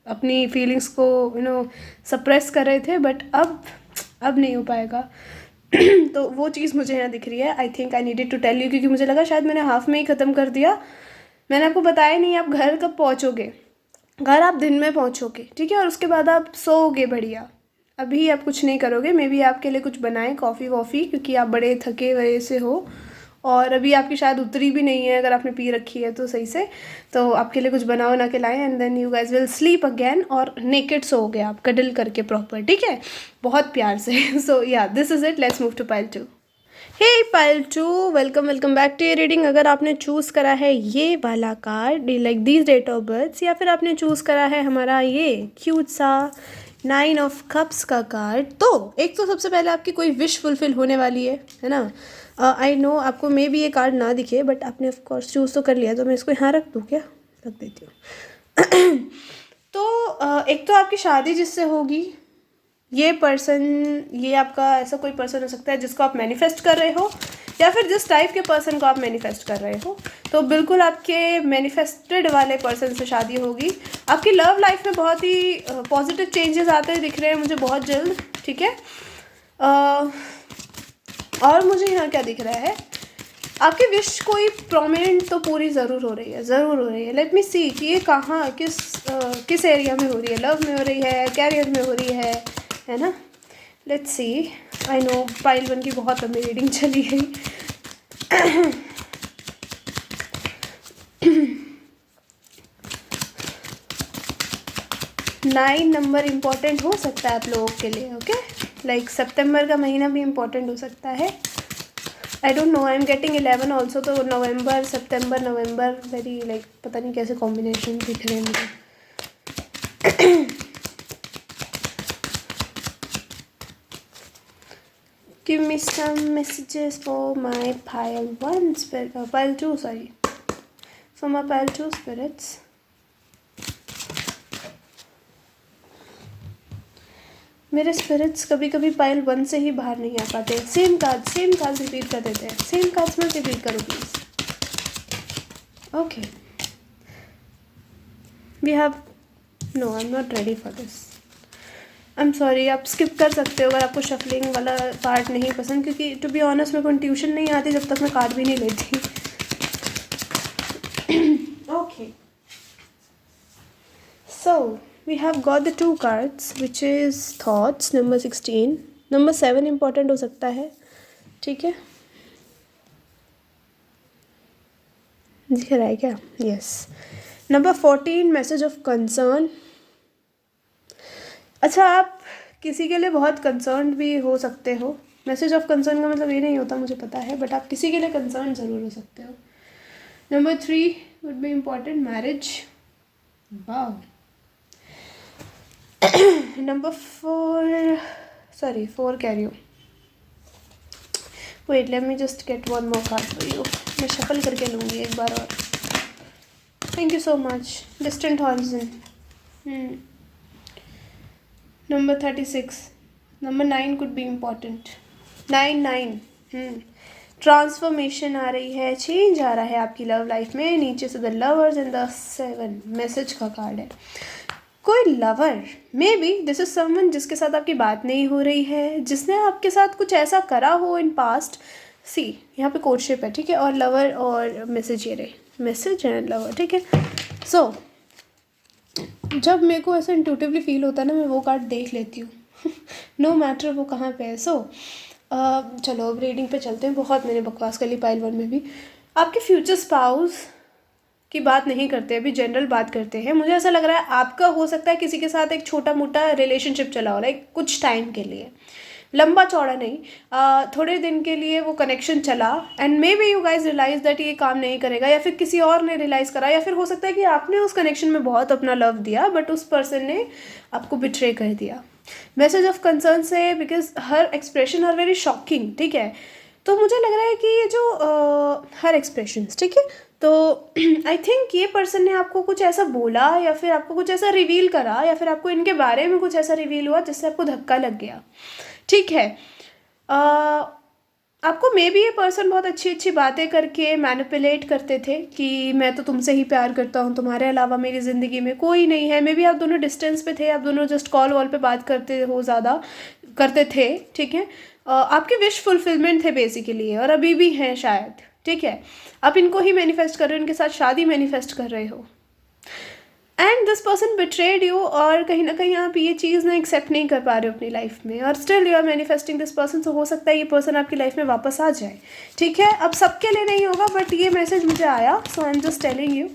अपनी फीलिंग्स को यू नो सप्रेस कर रहे थे, बट अब नहीं हो पाएगा। तो वो चीज़ मुझे यहाँ दिख रही है, I think I needed to tell you, क्योंकि मुझे लगा शायद मैंने हाफ में ही ख़त्म कर दिया, मैंने आपको बताया नहीं आप घर कब पहुँचोगे, घर आप दिन में पहुँचोगे, ठीक है, और उसके बाद आप सोओगे बढ़िया, अभी आप कुछ नहीं करोगे, मे बी आपके लिए कुछ बनाएं कॉफ़ी वॉफ़ी, क्योंकि आप बड़े थके वजह से हो, और अभी आपकी शायद उतरी भी नहीं है, अगर आपने पी रखी है तो सही से, तो आपके लिए कुछ बनाओ ना के लाएँ, and then you guys will sleep again, और नेकेड सोओगे आप कडल करके प्रॉपर, ठीक है, बहुत प्यार से। So yeah this is it, let's move to pile 2। Hey pile 2, welcome back to ये रीडिंग। अगर आपने चूज़ करा है ये वाला card like these date of birth, या फिर आपने चूज़ करा है हमारा ये क्यूट सा 9 ऑफ कप्स का कार्ड, तो एक तो सबसे पहले आपकी कोई विश फुलफिल होने वाली है ना। आई नो आपको मे भी ये कार्ड ना दिखे, बट आपने ऑफ कोर्स चूज़ तो कर लिया, तो मैं इसको यहाँ रख दूँ क्या, रख देती हूँ। तो एक तो आपकी शादी जिससे होगी, ये पर्सन, ये आपका ऐसा कोई पर्सन हो सकता है जिसको आप मैनिफेस्ट कर रहे हो, या फिर जिस टाइप के पर्सन को आप मैनिफेस्ट कर रहे हो, तो बिल्कुल आपके मैनिफेस्टेड वाले पर्सन से शादी होगी। आपकी लव लाइफ में बहुत ही पॉजिटिव चेंजेस आते हुए दिख रहे हैं मुझे बहुत जल्द, ठीक है। और मुझे यहाँ क्या दिख रहा है, आपकी विश कोई प्रोमिनेंट तो पूरी ज़रूर हो रही है, ज़रूर हो रही है। लेट मी सी कि ये कहाँ किस एरिया में हो रही है। लव में हो रही है, कैरियर में हो रही है ना। Let's see. I know pile 1 की बहुत लंबी रीडिंग चली गई। 9 नंबर इम्पॉर्टेंट हो सकता है आप लोगों के लिए। ओके, लाइक सितंबर का महीना भी इम्पॉर्टेंट हो सकता है। आई don't know, I am getting 11 also. तो नवंबर, सितंबर, नवंबर वेरी लाइक पता नहीं कैसे कॉम्बिनेशन दिख रहे हैं मुझे। Give me some messages for my pile 1 spirit, pile 2, sorry. For my pile 2 spirits. मेरे स्पिरिट्स कभी कभी पाइल 1 से ही बाहर नहीं आ पाते। सेम कार्ड रिपीट कर देते हैं। सेम कार्ड्स में रिपीट करो please. Okay, we have no, I am not ready for this. I am sorry, आप स्किप कर सकते हो अगर आपको शफलिंग वाला पार्ट नहीं पसंद, क्योंकि टू बी ऑनेस्ट मेरे को ट्यूशन नहीं आती जब तक मैं कार्ड भी नहीं लेती। Okay, so we have got the 2 cards which is thoughts number 16, number 7 important हो सकता है, ठीक है। दिख रहा है क्या? Yes. Number 14 message of concern. अच्छा, आप किसी के लिए बहुत कंसर्न भी हो सकते हो। मैसेज ऑफ कंसर्न का मतलब ये नहीं होता, मुझे पता है, बट आप किसी के लिए कंसर्न ज़रूर हो सकते हो। Number 3 would be important, marriage. वाह। Number 4 career. Wait, let me just get one more card for you. मैं शफल करके लूँगी एक बार और। Thank you so much. Distant horizon. Number 36। Number 9 could be important. 9 transformation आ रही है, चेंज आ रहा है आपकी लव लाइफ में। नीचे से the lovers and the 7 message का कार्ड है। कोई lover, may be this is someone जिसके साथ आपकी बात नहीं हो रही है, जिसने आपके साथ कुछ ऐसा करा हो इन पास्ट। सी, यहाँ पे कोर्टशिप है, ठीक है, और लवर और मैसेज, ये रहे मैसेज एंड लवर, ठीक है। सो जब मेरे को ऐसा इंट्यूटिवली फील होता है ना, मैं वो कार्ड देख लेती हूँ। नो मैटर वो कहाँ पे है। सो चलो अब रीडिंग पे चलते हैं। बहुत मैंने बकवास कर ली पाइल 1 में भी। आपके फ्यूचर स्पाउस की बात नहीं करते, अभी जनरल बात करते हैं। मुझे ऐसा लग रहा है आपका हो सकता है किसी के साथ एक छोटा मोटा रिलेशनशिप चला हो, लाइक कुछ टाइम के लिए, लंबा चौड़ा नहीं, थोड़े दिन के लिए वो कनेक्शन चला, and maybe you guys realize that ये काम नहीं करेगा, या फिर किसी और ने रियलाइज़ करा, या फिर हो सकता है कि आपने उस कनेक्शन में बहुत अपना लव दिया बट उस पर्सन ने आपको बिट्रे कर दिया। मैसेज ऑफ कंसर्न से, because her expression are very shocking, ठीक है। तो मुझे लग रहा है कि ये जो हर एक्सप्रेशंस, ठीक है, तो आई थिंक ये पर्सन ने आपको कुछ ऐसा बोला, या फिर आपको कुछ ऐसा रिवील करा, या फिर आपको इनके बारे में कुछ ऐसा रिवील हुआ जिससे आपको धक्का लग गया, ठीक है। आपको मे बी ये पर्सन बहुत अच्छी अच्छी बातें करके मैनिपुलेट करते थे कि मैं तो तुमसे ही प्यार करता हूँ, तुम्हारे अलावा मेरी ज़िंदगी में कोई नहीं है। मे बी आप दोनों डिस्टेंस पे थे, आप दोनों जस्ट कॉल वॉल पे बात करते हो, ज़्यादा करते थे, ठीक है। आपकी विश फुलफिलमेंट थे बेसिकली, और अभी भी हैं शायद, ठीक है। आप इनको ही मैनिफेस्ट कर रहे हो, इनके साथ शादी मैनिफेस्ट कर रहे हो, and this person betrayed you, और कहीं ना कहीं आप ये चीज़ ना एक्सेप्ट नहीं कर पा रहे हो अपनी लाइफ में, और still you are manifesting this person. तो हो सकता है ये पर्सन आपकी लाइफ में वापस आ जाए, ठीक है। अब सबके लिए नहीं होगा, बट ये मैसेज मुझे आया, so I am just telling you.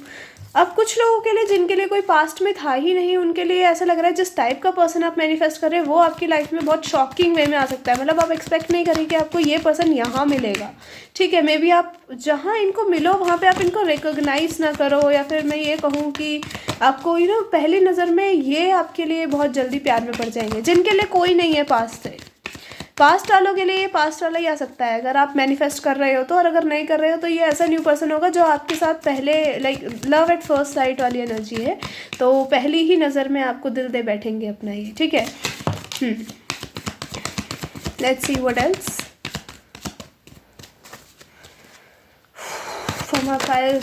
अब कुछ लोगों के लिए जिनके लिए कोई पास्ट में था ही नहीं, उनके लिए ऐसा लग रहा है जिस टाइप का पर्सन आप मैनिफेस्ट कर रहे हैं वो आपकी लाइफ में बहुत शॉकिंग वे में आ सकता है। मतलब आप एक्सपेक्ट नहीं करें कि आपको ये पर्सन यहाँ मिलेगा, ठीक है। मे बी आप जहाँ इनको मिलो वहाँ पे आप इनको रिकोगनाइज ना करो, या फिर मैं ये कहूँ कि आपको पहली नज़र में ये आपके लिए बहुत जल्दी प्यार में पड़ जाएंगे। जिनके लिए कोई नहीं है पास्ट से, पास्ट वालों के लिए ये पास्ट वाला ही आ सकता है अगर आप मैनिफेस्ट कर रहे हो तो, और अगर नहीं कर रहे हो तो ये ऐसा न्यू पर्सन होगा जो आपके साथ पहले, like love at first sight वाली एनर्जी है, तो पहली ही नज़र में आपको दिल दे बैठेंगे अपना ये, ठीक है। Let's see what else from our pile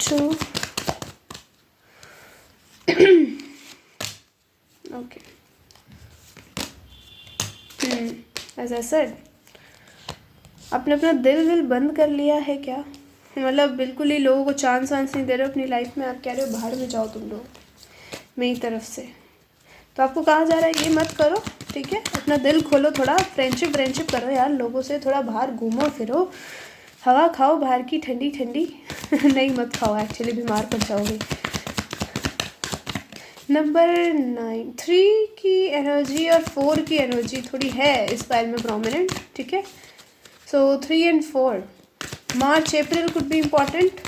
2। Okay. As I said, आपने अपना दिल विल बंद कर लिया है क्या? मतलब बिल्कुल ही लोगों को चांस वांस नहीं दे रहे हो अपनी लाइफ में। आप कह रहे हो बाहर में जाओ तुम लोग मेरी तरफ से। तो आपको कहा जा रहा है ये मत करो, ठीक है? अपना दिल खोलो, थोड़ा फ्रेंडशिप करो यार लोगों से, थोड़ा बाहर घूमो फिरो, हवा खाओ बाहर की ठंडी ठंडी। नहीं मत खाओ, एक्चुअली बीमार पड़ जाओगे। नंबर 9, 3 की एनर्जी और 4 की एनर्जी थोड़ी है इस फाइल में प्रोमिनेंट, ठीक है? सो 3 and 4, March April could be important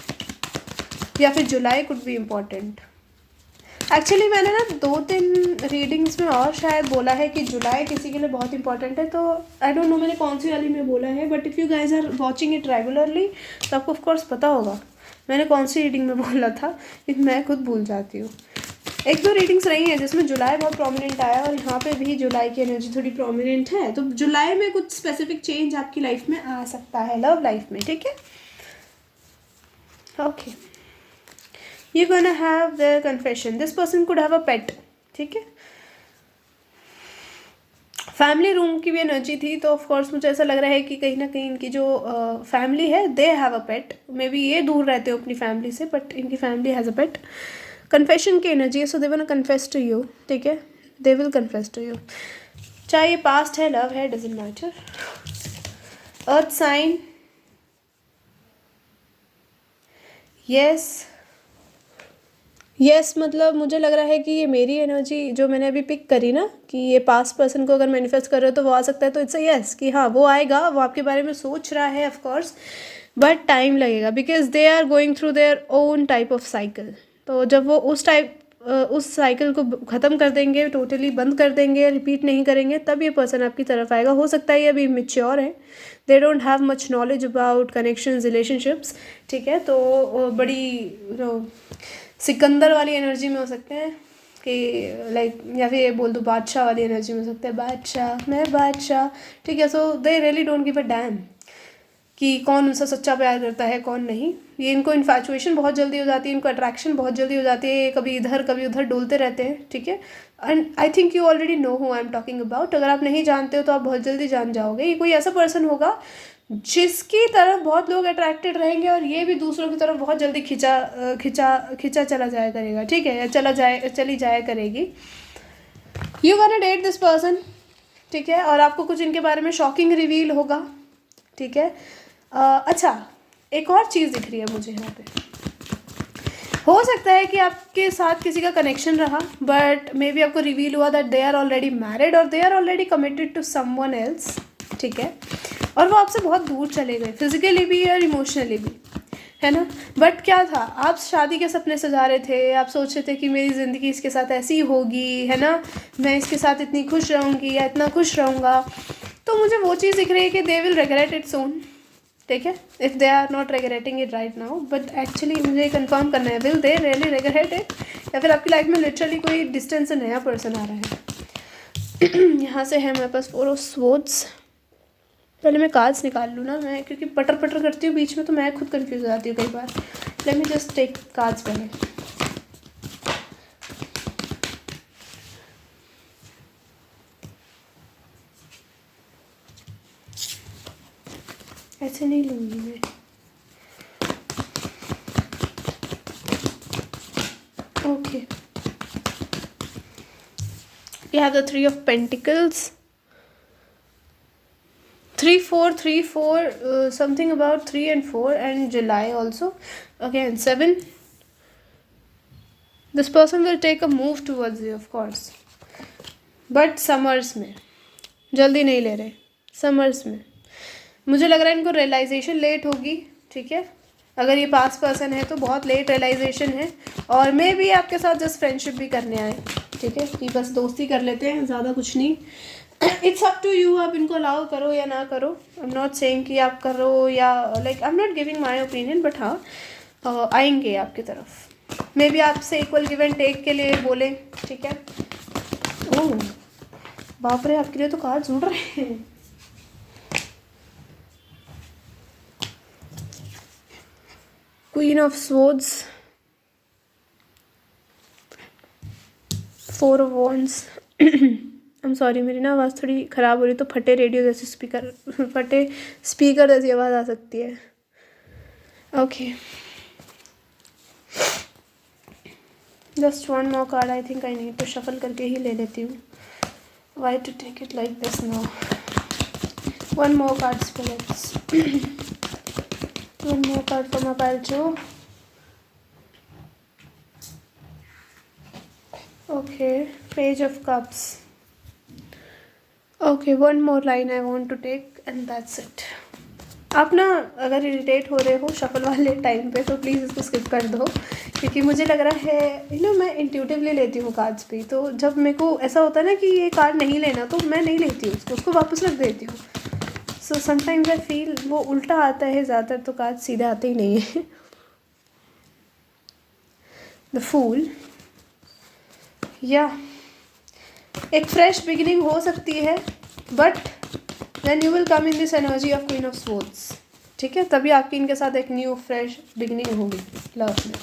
या फिर जुलाई कुड बी इम्पॉर्टेंट। एक्चुअली मैंने ना 2-3 रीडिंग्स में और शायद बोला है कि जुलाई किसी के लिए बहुत इंपॉर्टेंट है, तो आई डोंट नो मैंने कौन सी वाली में बोला है, but if you guys are watching it regularly तो आपको ऑफकोर्स पता होगा मैंने कौन सी रीडिंग में बोला था, लेकिन मैं खुद भूल जाती हूँ। 1-2 रीडिंग्स रही हैं जिसमें जुलाई बहुत प्रोमिनेंट आया और यहाँ पे भी जुलाई की एनर्जी थोड़ी प्रोमिनेंट है, तो जुलाई में कुछ स्पेसिफिक चेंज आपकी लाइफ में आ सकता है, लव लाइफ में, ठीक है? Okay, you're gonna have their confession. This person could have a pet, ठीक है? फैमिली रूम की भी एनर्जी थी, तो ऑफ कोर्स मुझे ऐसा लग रहा है कि कहीं ना कहीं इनकी जो फैमिली है दे have a pet. May be ये दूर रहते हो अपनी फैमिली से, बट इनकी family has a pet. Confession की एनर्जी है, so they want to confess to you, ठीक है? They will confess to you, चाहे ये पास्ट है, लव है, doesn't matter. Earth sign, yes yes, मतलब मुझे लग रहा है कि ये मेरी एनर्जी जो मैंने अभी पिक करी ना, कि ये पास्ट पर्सन को अगर मैनिफेस्ट कर रहे हो तो वो आ सकता है, तो इट्स अ यस कि हाँ वो आएगा, वो आपके बारे में सोच रहा है ऑफ कोर्स, बट टाइम लगेगा because they are going through their own type of cycle. तो जब वो उस साइकिल को ख़त्म कर देंगे, टोटली बंद कर देंगे, रिपीट नहीं करेंगे, तब ये पर्सन आपकी तरफ आएगा। हो सकता है ये अभी मेच्योर है, they don't have much knowledge about connections, relationships, ठीक है? तो बड़ी सिकंदर वाली एनर्जी में हो सकते हैं कि लाइक, या फिर ये बोल दो बादशाह वाली एनर्जी में हो सकते हैं, बादशाह मैं बादशाह, ठीक है? So they really don't give a damn कि कौन उनसे सच्चा प्यार करता है कौन नहीं। ये इनको इन्फैचुएशन बहुत जल्दी हो जाती है, इनको अट्रैक्शन बहुत जल्दी हो जाती है, कभी इधर कभी उधर डोलते रहते हैं, ठीक है? And I think you already know who I am talking about. अगर आप नहीं जानते हो तो आप बहुत जल्दी जान जाओगे। ये कोई ऐसा पर्सन होगा जिसकी तरफ बहुत लोग अट्रैक्टेड रहेंगे और ये भी दूसरों की तरफ बहुत जल्दी खिंचा चला जाया करेगा, ठीक है? या चली जाया करेगी। You gonna date this person, ठीक है? और आपको कुछ इनके बारे में शॉकिंग रिवील होगा, ठीक है? अच्छा, एक और चीज़ दिख रही है मुझे यहाँ पे। हो सकता है कि आपके साथ किसी का कनेक्शन रहा, बट मे बी आपको रिवील हुआ that they are already married और they are already committed to someone else, ठीक है? और वो आपसे बहुत दूर चले गए, फिजिकली भी और इमोशनली भी, है ना? बट क्या था, आप शादी के सपने सजा रहे थे, आप सोच रहे थे कि मेरी ज़िंदगी इसके साथ ऐसी होगी, है ना? मैं इसके साथ इतनी खुश रहूँगी या इतना खुश रहूँगा। तो मुझे वो चीज़ दिख रही है कि they will regret it soon, ठीक है? If they are not regretting it right now, but actually मुझे कंफर्म करना है, will they really regret it, या फिर आपकी लाइफ में लिटरली कोई डिस्टेंस से नया पर्सन आ रहा है। यहाँ से है मेरे पास 4 ऑफ स्वॉर्ड्स। पहले मैं कार्ड्स निकाल लूँ ना मैं, क्योंकि पटर पटर करती हूँ बीच में तो मैं खुद कंफ्यूज हो जाती हूँ कई बार। Let me just take cards पहले। ऐसे नहीं लूँगी मैं। Okay, you have the 3 of Pentacles, 3-4, something about 3 and 4, and July also. Again 7. This person will take a move towards you of course, but summers में, जल्दी नहीं ले रहे, समर्स में। मुझे लग रहा है इनको रियलाइजेशन लेट होगी, ठीक है? अगर ये पास पर्सन है तो बहुत लेट रियलाइजेशन है, और मे भी आपके साथ जस्ट फ्रेंडशिप भी करने आए, ठीक है? कि बस दोस्ती कर लेते हैं, ज़्यादा कुछ नहीं। इट्स अप टू यू, आप इनको अलाउ करो या ना करो। आई एम नॉट सेइंग कि आप करो या like, I am not giving my opinion, but हाँ आएंगे आपकी तरफ। मे बी आपसे इक्वल गिव एंड टेक के लिए बोले, ठीक है? ओह बाप रे, आपके लिए तो कार्ड्स उड़ रहे हैं। Queen of Swords, 4 of Wands, I am sorry, मेरी ना आवाज़ थोड़ी ख़राब हो रही, तो फटे रेडियो जैसे फटे स्पीकर जैसी आवाज़ आ सकती है। Okay, just one more card, I think I need to shuffle करके ही ले लेती हूँ। Why to take it like this no. One more card spirits, one more card from my pile two. Okay, page of cups. Okay, one more line I want to take and that's it. आप ना अगर इरिटेट हो रहे हो शफल वाले टाइम पे तो प्लीज़ इसको स्किप कर दो, क्योंकि मुझे लग रहा है मैं इंट्यूटिवली लेती हूँ कार्ड्स भी, तो जब मेरे को ऐसा होता है ना कि ये कार्ड नहीं लेना तो मैं नहीं लेती हूँ उसको वापस रख देती हूँ। सो समटाइम्स आई फील वो उल्टा आता है, ज़्यादातर तो कार्ड सीधे आते ही नहीं है। द फूल, या एक फ्रेश बिगिनिंग हो सकती है, but then you will come in this energy of queen of swords, ठीक है, तभी आपकी इनके साथ एक न्यू फ्रेश बिगिनिंग होगी लव में।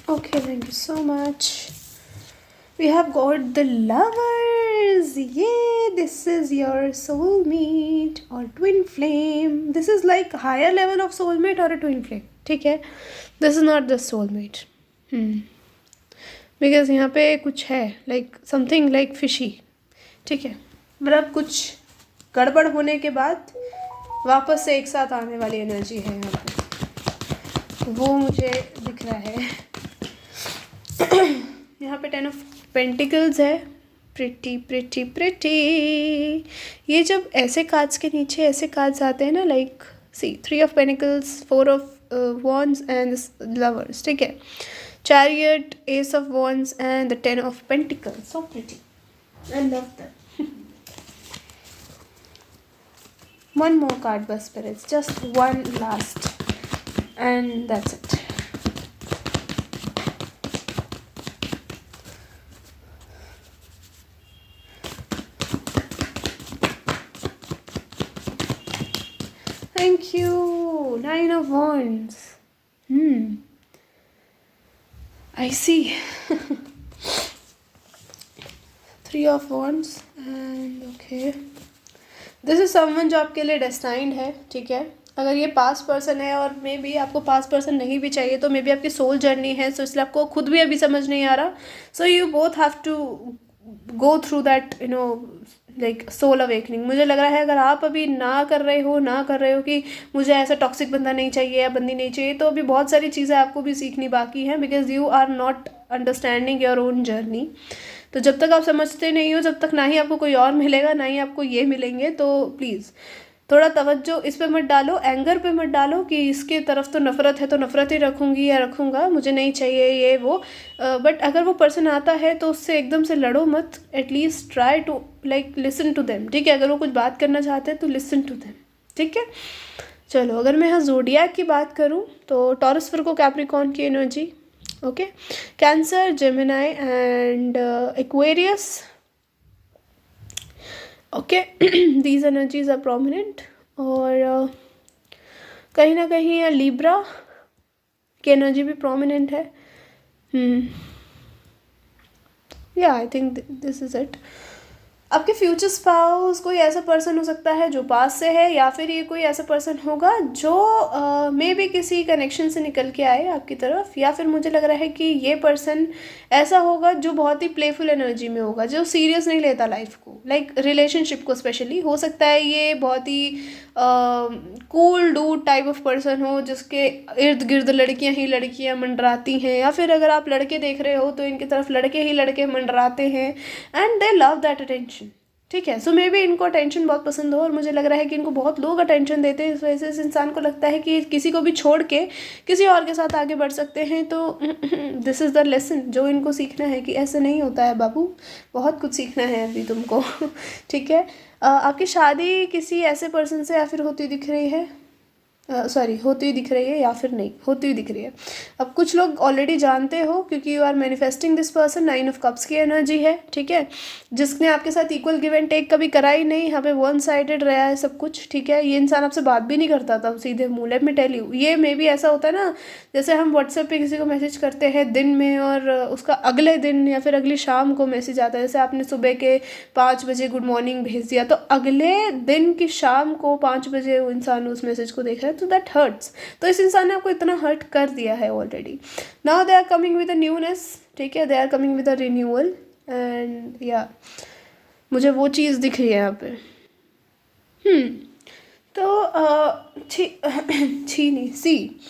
Okay, thank you so much. We have got the lovers. Yay, this is your soulmate or twin flame. This is like higher level of soulmate or a twin flame. ठीक है, this is not just soulmate. Because यहाँ पे कुछ है like something like fishy. ठीक है, मतलब कुछ गड़बड़ होने के बाद वापस से एक साथ आने वाली एनर्जी है यहाँ पे, वो मुझे दिख रहा है। यहाँ पे 10 ऑफ पेंटिकल्स है, प्रिटी प्रिटी प्रिटी। ये जब ऐसे कार्ड्स के नीचे ऐसे कार्ड्स आते हैं ना, like see 3 of pentacles, 4 of wands and lovers, ठीक है, chariot, ace of wands and the 10 of pentacles. So pretty, I love that. One more card बस spirits, just one last and that's it. Thank you. 9 of Wands. I see. 3 of Wands and okay. This is someone जो आपके लिए destined है, ठीक है। अगर ये पास्ट पर्सन है और मे बी आपको पास्ट पर्सन नहीं भी चाहिए, तो मे बी आपकी सोल जर्नी है, सो इसलिए आपको खुद भी अभी समझ नहीं आ रहा। So you both have to go through that like soul awakening. मुझे लग रहा है अगर आप अभी ना कर रहे हो कि मुझे ऐसा टॉक्सिक बंदा नहीं चाहिए या बंदी नहीं चाहिए, तो अभी बहुत सारी चीज़ें आपको भी सीखनी बाकी हैं, because you are not understanding your own journey. तो जब तक आप समझते नहीं हो, जब तक ना ही आपको कोई और मिलेगा ना ही आपको ये मिलेंगे, तो प्लीज़ थोड़ा तवज्जो इस पे मत डालो, एंगर पे मत डालो कि इसके तरफ तो नफ़रत है तो नफ़रत ही रखूँगी या रखूँगा, मुझे नहीं चाहिए ये वो। बट अगर वो पर्सन आता है तो उससे एकदम से लड़ो मत, at least try to like listen to them, ठीक है। अगर वो कुछ बात करना चाहते हैं तो लिसन टू देम, ठीक है। चलो, अगर मैं यहाँ ज़ोडिएक की बात करूँ तो टॉरस, वर्गो, कैप्रिकॉर्न की energy, okay, Cancer, Gemini and Aquarius, okay, these energies are prominent. और कहीं ना कहीं लिब्रा की एनर्जी भी प्रोमिनेंट है। या I think this is it. आपके फ्यूचर स्पाउस कोई ऐसा पर्सन हो सकता है जो पास से है, या फिर ये कोई ऐसा पर्सन होगा जो मे बी किसी कनेक्शन से निकल के आए आपकी तरफ, या फिर मुझे लग रहा है कि ये पर्सन ऐसा होगा जो बहुत ही प्लेफुल एनर्जी में होगा, जो सीरियस नहीं लेता लाइफ को, लाइक रिलेशनशिप को स्पेशली। हो सकता है ये बहुत ही cool dude type of person हो, जिसके इर्द गिर्द लड़कियां ही लड़कियां मंडराती हैं, या फिर अगर आप लड़के देख रहे हो तो इनकी तरफ लड़के ही लड़के मंडराते हैं and they love that attention, ठीक है। सो मे बी इनको अटेंशन बहुत पसंद हो, और मुझे लग रहा है कि इनको बहुत लोग अटेंशन देते हैं, इस वजह से इस इंसान को लगता है कि किसी को भी छोड़ के किसी और के साथ आगे बढ़ सकते हैं। तो दिस इज़ द लेसन जो इनको सीखना है कि ऐसे नहीं होता है बाबू, बहुत कुछ सीखना है अभी तुमको, ठीक है। आपकी शादी किसी ऐसे पर्सन से या फिर होती दिख रही है, सॉरी, होती हुई दिख रही है या फिर नहीं होती हुई दिख रही है। अब कुछ लोग ऑलरेडी जानते हो क्योंकि you are manifesting this person, 9 of cups की एनर्जी है, ठीक है, जिसने आपके साथ इक्वल गिव एंड टेक कभी करा ही नहीं, यहाँ पे वन साइडेड रहा है सब कुछ, ठीक है। ये इंसान आपसे बात भी नहीं करता था सीधे मुँह, लेट मी टेल यू। ये मे भी ऐसा होता है ना, जैसे हम व्हाट्सएप पे किसी को मैसेज करते हैं दिन में और उसका अगले दिन या फिर अगली शाम को मैसेज आता है, जैसे आपने सुबह के 5 बजे गुड मॉर्निंग भेज दिया, तो अगले दिन की शाम को 5 बजे वो इंसान उस मैसेज को देख रहा है, तो दैट हर्ट्स। तो इस इंसान ने आपको इतना हर्ट कर दिया है already. Now they are coming with a newness, ठीक है, they are coming with a renewal and या मुझे वो चीज़ दिख रही है यहाँ पे। तो छी नहीं, see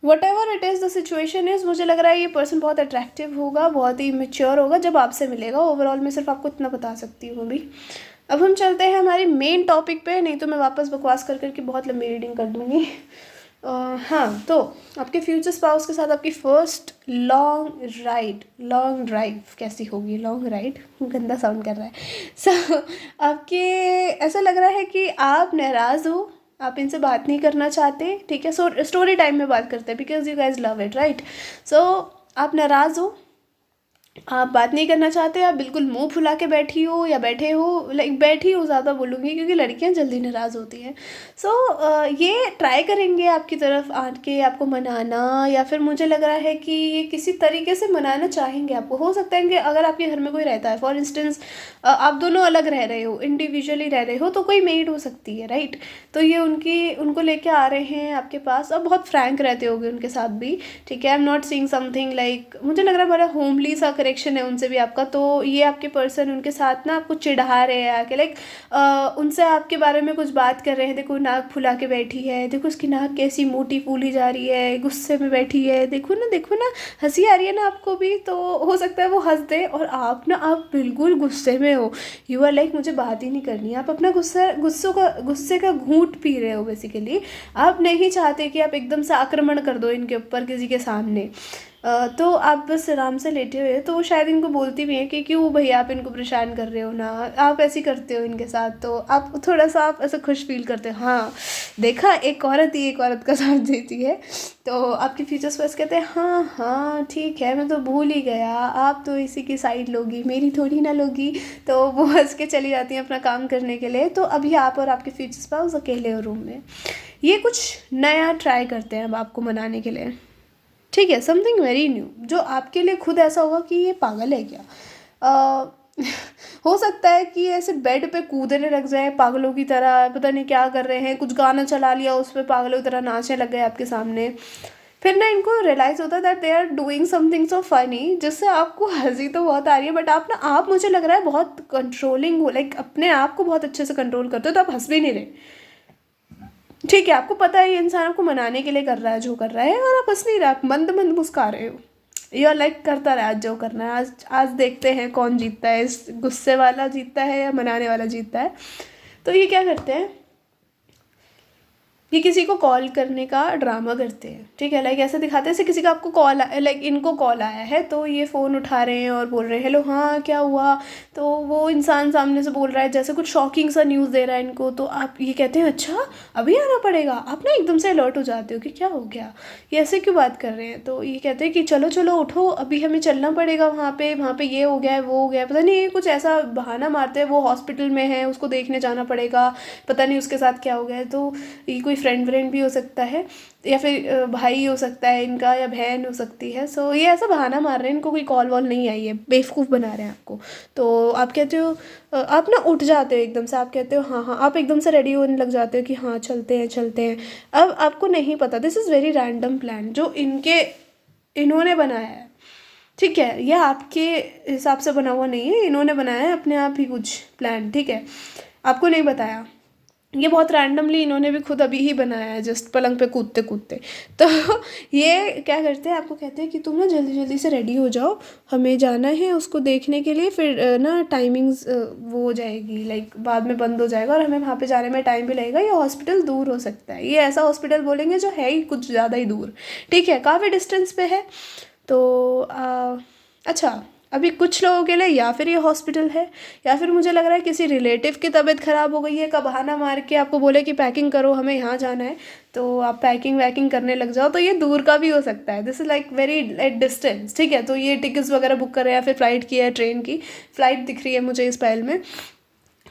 what ever it is the situation is, मुझे लग रहा है ये पर्सन बहुत अट्रैक्टिव होगा, बहुत ही मेच्योर होगा जब आपसे मिलेगा। ओवरऑल मैं सिर्फ आपको इतना बता सकती हूँ अभी। अब हम चलते हैं हमारी मेन टॉपिक पे, नहीं तो मैं वापस बकवास कर करके बहुत लंबी रीडिंग कर दूँगी। हाँ, तो आपके फ्यूचर स्पाउस के साथ आपकी फर्स्ट लॉन्ग ड्राइव कैसी होगी? लॉन्ग राइड गंदा साउंड कर रहा है। सो आपके ऐसा लग रहा है कि आप नाराज़ हो, आप इनसे बात नहीं करना चाहते, ठीक है। सो स्टोरी टाइम में बात करते हैं because you guys love it, right. So आप नाराज़ हो, आप बात नहीं करना चाहते, आप बिल्कुल मुंह फुला के बैठी हो या बैठे हो, लाइक बैठी हो ज़्यादा बोलूँगी क्योंकि लड़कियां जल्दी नाराज़ होती हैं। सो ये ट्राई करेंगे आपकी तरफ आके आपको मनाना, या फिर मुझे लग रहा है कि ये किसी तरीके से मनाना चाहेंगे आपको। हो सकता है कि अगर आपके घर में कोई रहता है, फॉर इंस्टेंस आप दोनों अलग रह रहे हो, इंडिविजुअली रह रहे हो, तो कोई मेड हो सकती है, राइट। तो ये उनको लेके आ रहे हैं आपके पास, और बहुत फ्रैंक रहते होगे उनके साथ भी, ठीक है। I am not seeing something like, मुझे लग रहा है बड़ा होमली सा करेक्शन है उनसे भी आपका। तो ये आपके पर्सन उनके साथ ना आपको चिढ़ा रहे हैं आके, लाइक उनसे आपके बारे में कुछ बात कर रहे हैं। देखो नाक फुला के बैठी है, देखो उसकी नाक कैसी मोटी फूली जा रही है, गुस्से में बैठी है, देखो ना हंसी आ रही है ना आपको भी। तो हो सकता है वो हंस दे और आप बिल्कुल गुस्से में हो, यू आर लाइक मुझे बात ही नहीं करनी। आप अपना गुस्से का घूंट पी रहे हो बेसिकली। आप नहीं चाहते कि आप एकदम से आक्रमण कर दो इनके ऊपर किसी के सामने। तो आप बस आराम से लेटे हुए, तो वो शायद इनको बोलती भी हैं कि क्यों भैया आप इनको परेशान कर रहे हो ना, आप ऐसे करते हो इनके साथ। तो आप थोड़ा सा आप ऐसा खुश फील करते हो, हाँ देखा एक औरत ही एक औरत का साथ देती है। तो आपके फ्यूचर्स बस कहते हैं हाँ हाँ ठीक है, मैं तो भूल ही गया, आप तो इसी की साइड लोगी, मेरी थोड़ी ना लोगी। तो वो हंस के चली जाती हैं अपना काम करने के लिए। तो अभी आप और आपके फ्यूचर स्पाउस अकेले हो रूम में, ये कुछ नया ट्राई करते हैं अब आपको मनाने के लिए, ठीक है। समथिंग वेरी न्यू जो आपके लिए खुद ऐसा होगा कि ये पागल है क्या। हो सकता है कि ऐसे बेड पे कूदने लग जाए पागलों की तरह, पता नहीं क्या कर रहे हैं, कुछ गाना चला लिया उस पर पागलों की तरह नाचने लग गए आपके सामने। फिर ना इनको रियलाइज़ होता है that they are doing something so funny, जिससे आपको हंसी तो बहुत आ रही है, बट आप मुझे लग रहा है बहुत कंट्रोलिंग हो, लाइक अपने आप को बहुत अच्छे से कंट्रोल करते हो, तो आप हंस भी नहीं रहे, ठीक है। आपको पता है ये इंसान आपको मनाने के लिए कर रहा है जो कर रहा है, और आप हंस नहीं रहे, आप मंद मंद मुस्का रहे हो। यू आर लाइक करता रहे आज जो करना है, आज देखते हैं कौन जीतता है, इस गुस्से वाला जीतता है या मनाने वाला जीतता है। तो ये क्या करते हैं, ये किसी को कॉल करने का ड्रामा करते हैं, ठीक है। लाइक ऐसे दिखाते हैं जैसे किसी का आपको कॉल, लाइक इनको कॉल आया है, तो ये फ़ोन उठा रहे हैं और बोल रहे हैं हेलो हाँ क्या हुआ। तो वो इंसान सामने से बोल रहा है जैसे कुछ शॉकिंग सा न्यूज़ दे रहा है इनको। तो आप ये कहते हैं अच्छा अभी आना पड़ेगा, आप ना एकदम से अलर्ट हो जाते हो कि क्या हो गया, ये ऐसे क्यों बात कर रहे हैं। तो ये कहते हैं कि चलो चलो उठो, अभी हमें चलना पड़ेगा वहाँ पे ये हो गया है वो हो गया है, पता नहीं ये कुछ ऐसा बहाना मारते हैं, वो हॉस्पिटल में है उसको देखने जाना पड़ेगा, पता नहीं उसके साथ क्या हो गया है। तो ये कोई फ्रेंड भी हो सकता है, या फिर भाई हो सकता है इनका, या बहन हो सकती है। सो ये ऐसा बहाना मार रहे हैं, इनको कोई कॉल वॉल नहीं आई है, बेवकूफ़ बना रहे हैं आपको। तो आप कहते हो, आप ना उठ जाते हो एकदम से, आप कहते हो हाँ हाँ, आप एकदम से रेडी होने लग जाते हो कि हाँ चलते हैं। अब आपको नहीं पता, this is very random plan जो इन्होंने बनाया है, ठीक है। यह आपके हिसाब से बना हुआ नहीं है, इन्होंने बनाया है अपने आप ही कुछ प्लान, ठीक है, आपको नहीं बताया। ये बहुत रैंडमली इन्होंने भी खुद अभी ही बनाया है, जस्ट पलंग पे कूदते कूदते। तो ये क्या करते हैं, आपको कहते हैं कि तुम ना जल्दी जल्दी से रेडी हो जाओ, हमें जाना है उसको देखने के लिए, फिर ना टाइमिंग्स वो हो जाएगी, लाइक बाद में बंद हो जाएगा और हमें वहाँ पे जाने में टाइम भी लगेगा, ये हॉस्पिटल दूर हो सकता है, ये ऐसा हॉस्पिटल बोलेंगे जो है ही कुछ ज़्यादा ही दूर, ठीक है, काफ़ी डिस्टेंस पे है। तो अच्छा अभी कुछ लोगों के लिए या फिर ये हॉस्पिटल है, या फिर मुझे लग रहा है किसी रिलेटिव की तबीयत ख़राब हो गई है, का बहाना मार के आपको बोले कि पैकिंग करो, हमें यहाँ जाना है, तो आप पैकिंग वैकिंग करने लग जाओ। तो ये दूर का भी हो सकता है, this is like very at distance, ठीक है। तो ये टिकट्स वगैरह बुक कर रहे हैं, या फिर फ़्लाइट की है, ट्रेन की फ़्लाइट दिख रही है मुझे इस फाइल में।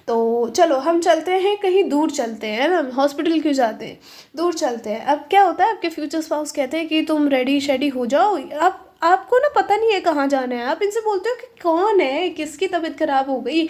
तो चलो हम चलते हैं कहीं दूर, चलते हैं ना, हॉस्पिटल क्यों जाते हैं, दूर चलते हैं। अब क्या होता है, आपके फ्यूचर स्पाउस कहते हैं कि तुम रेडी शेडी हो जाओ, आप आपको ना पता नहीं है कहाँ जाना है, आप इनसे बोलते हो कि कौन है, किसकी तबीयत ख़राब हो गई,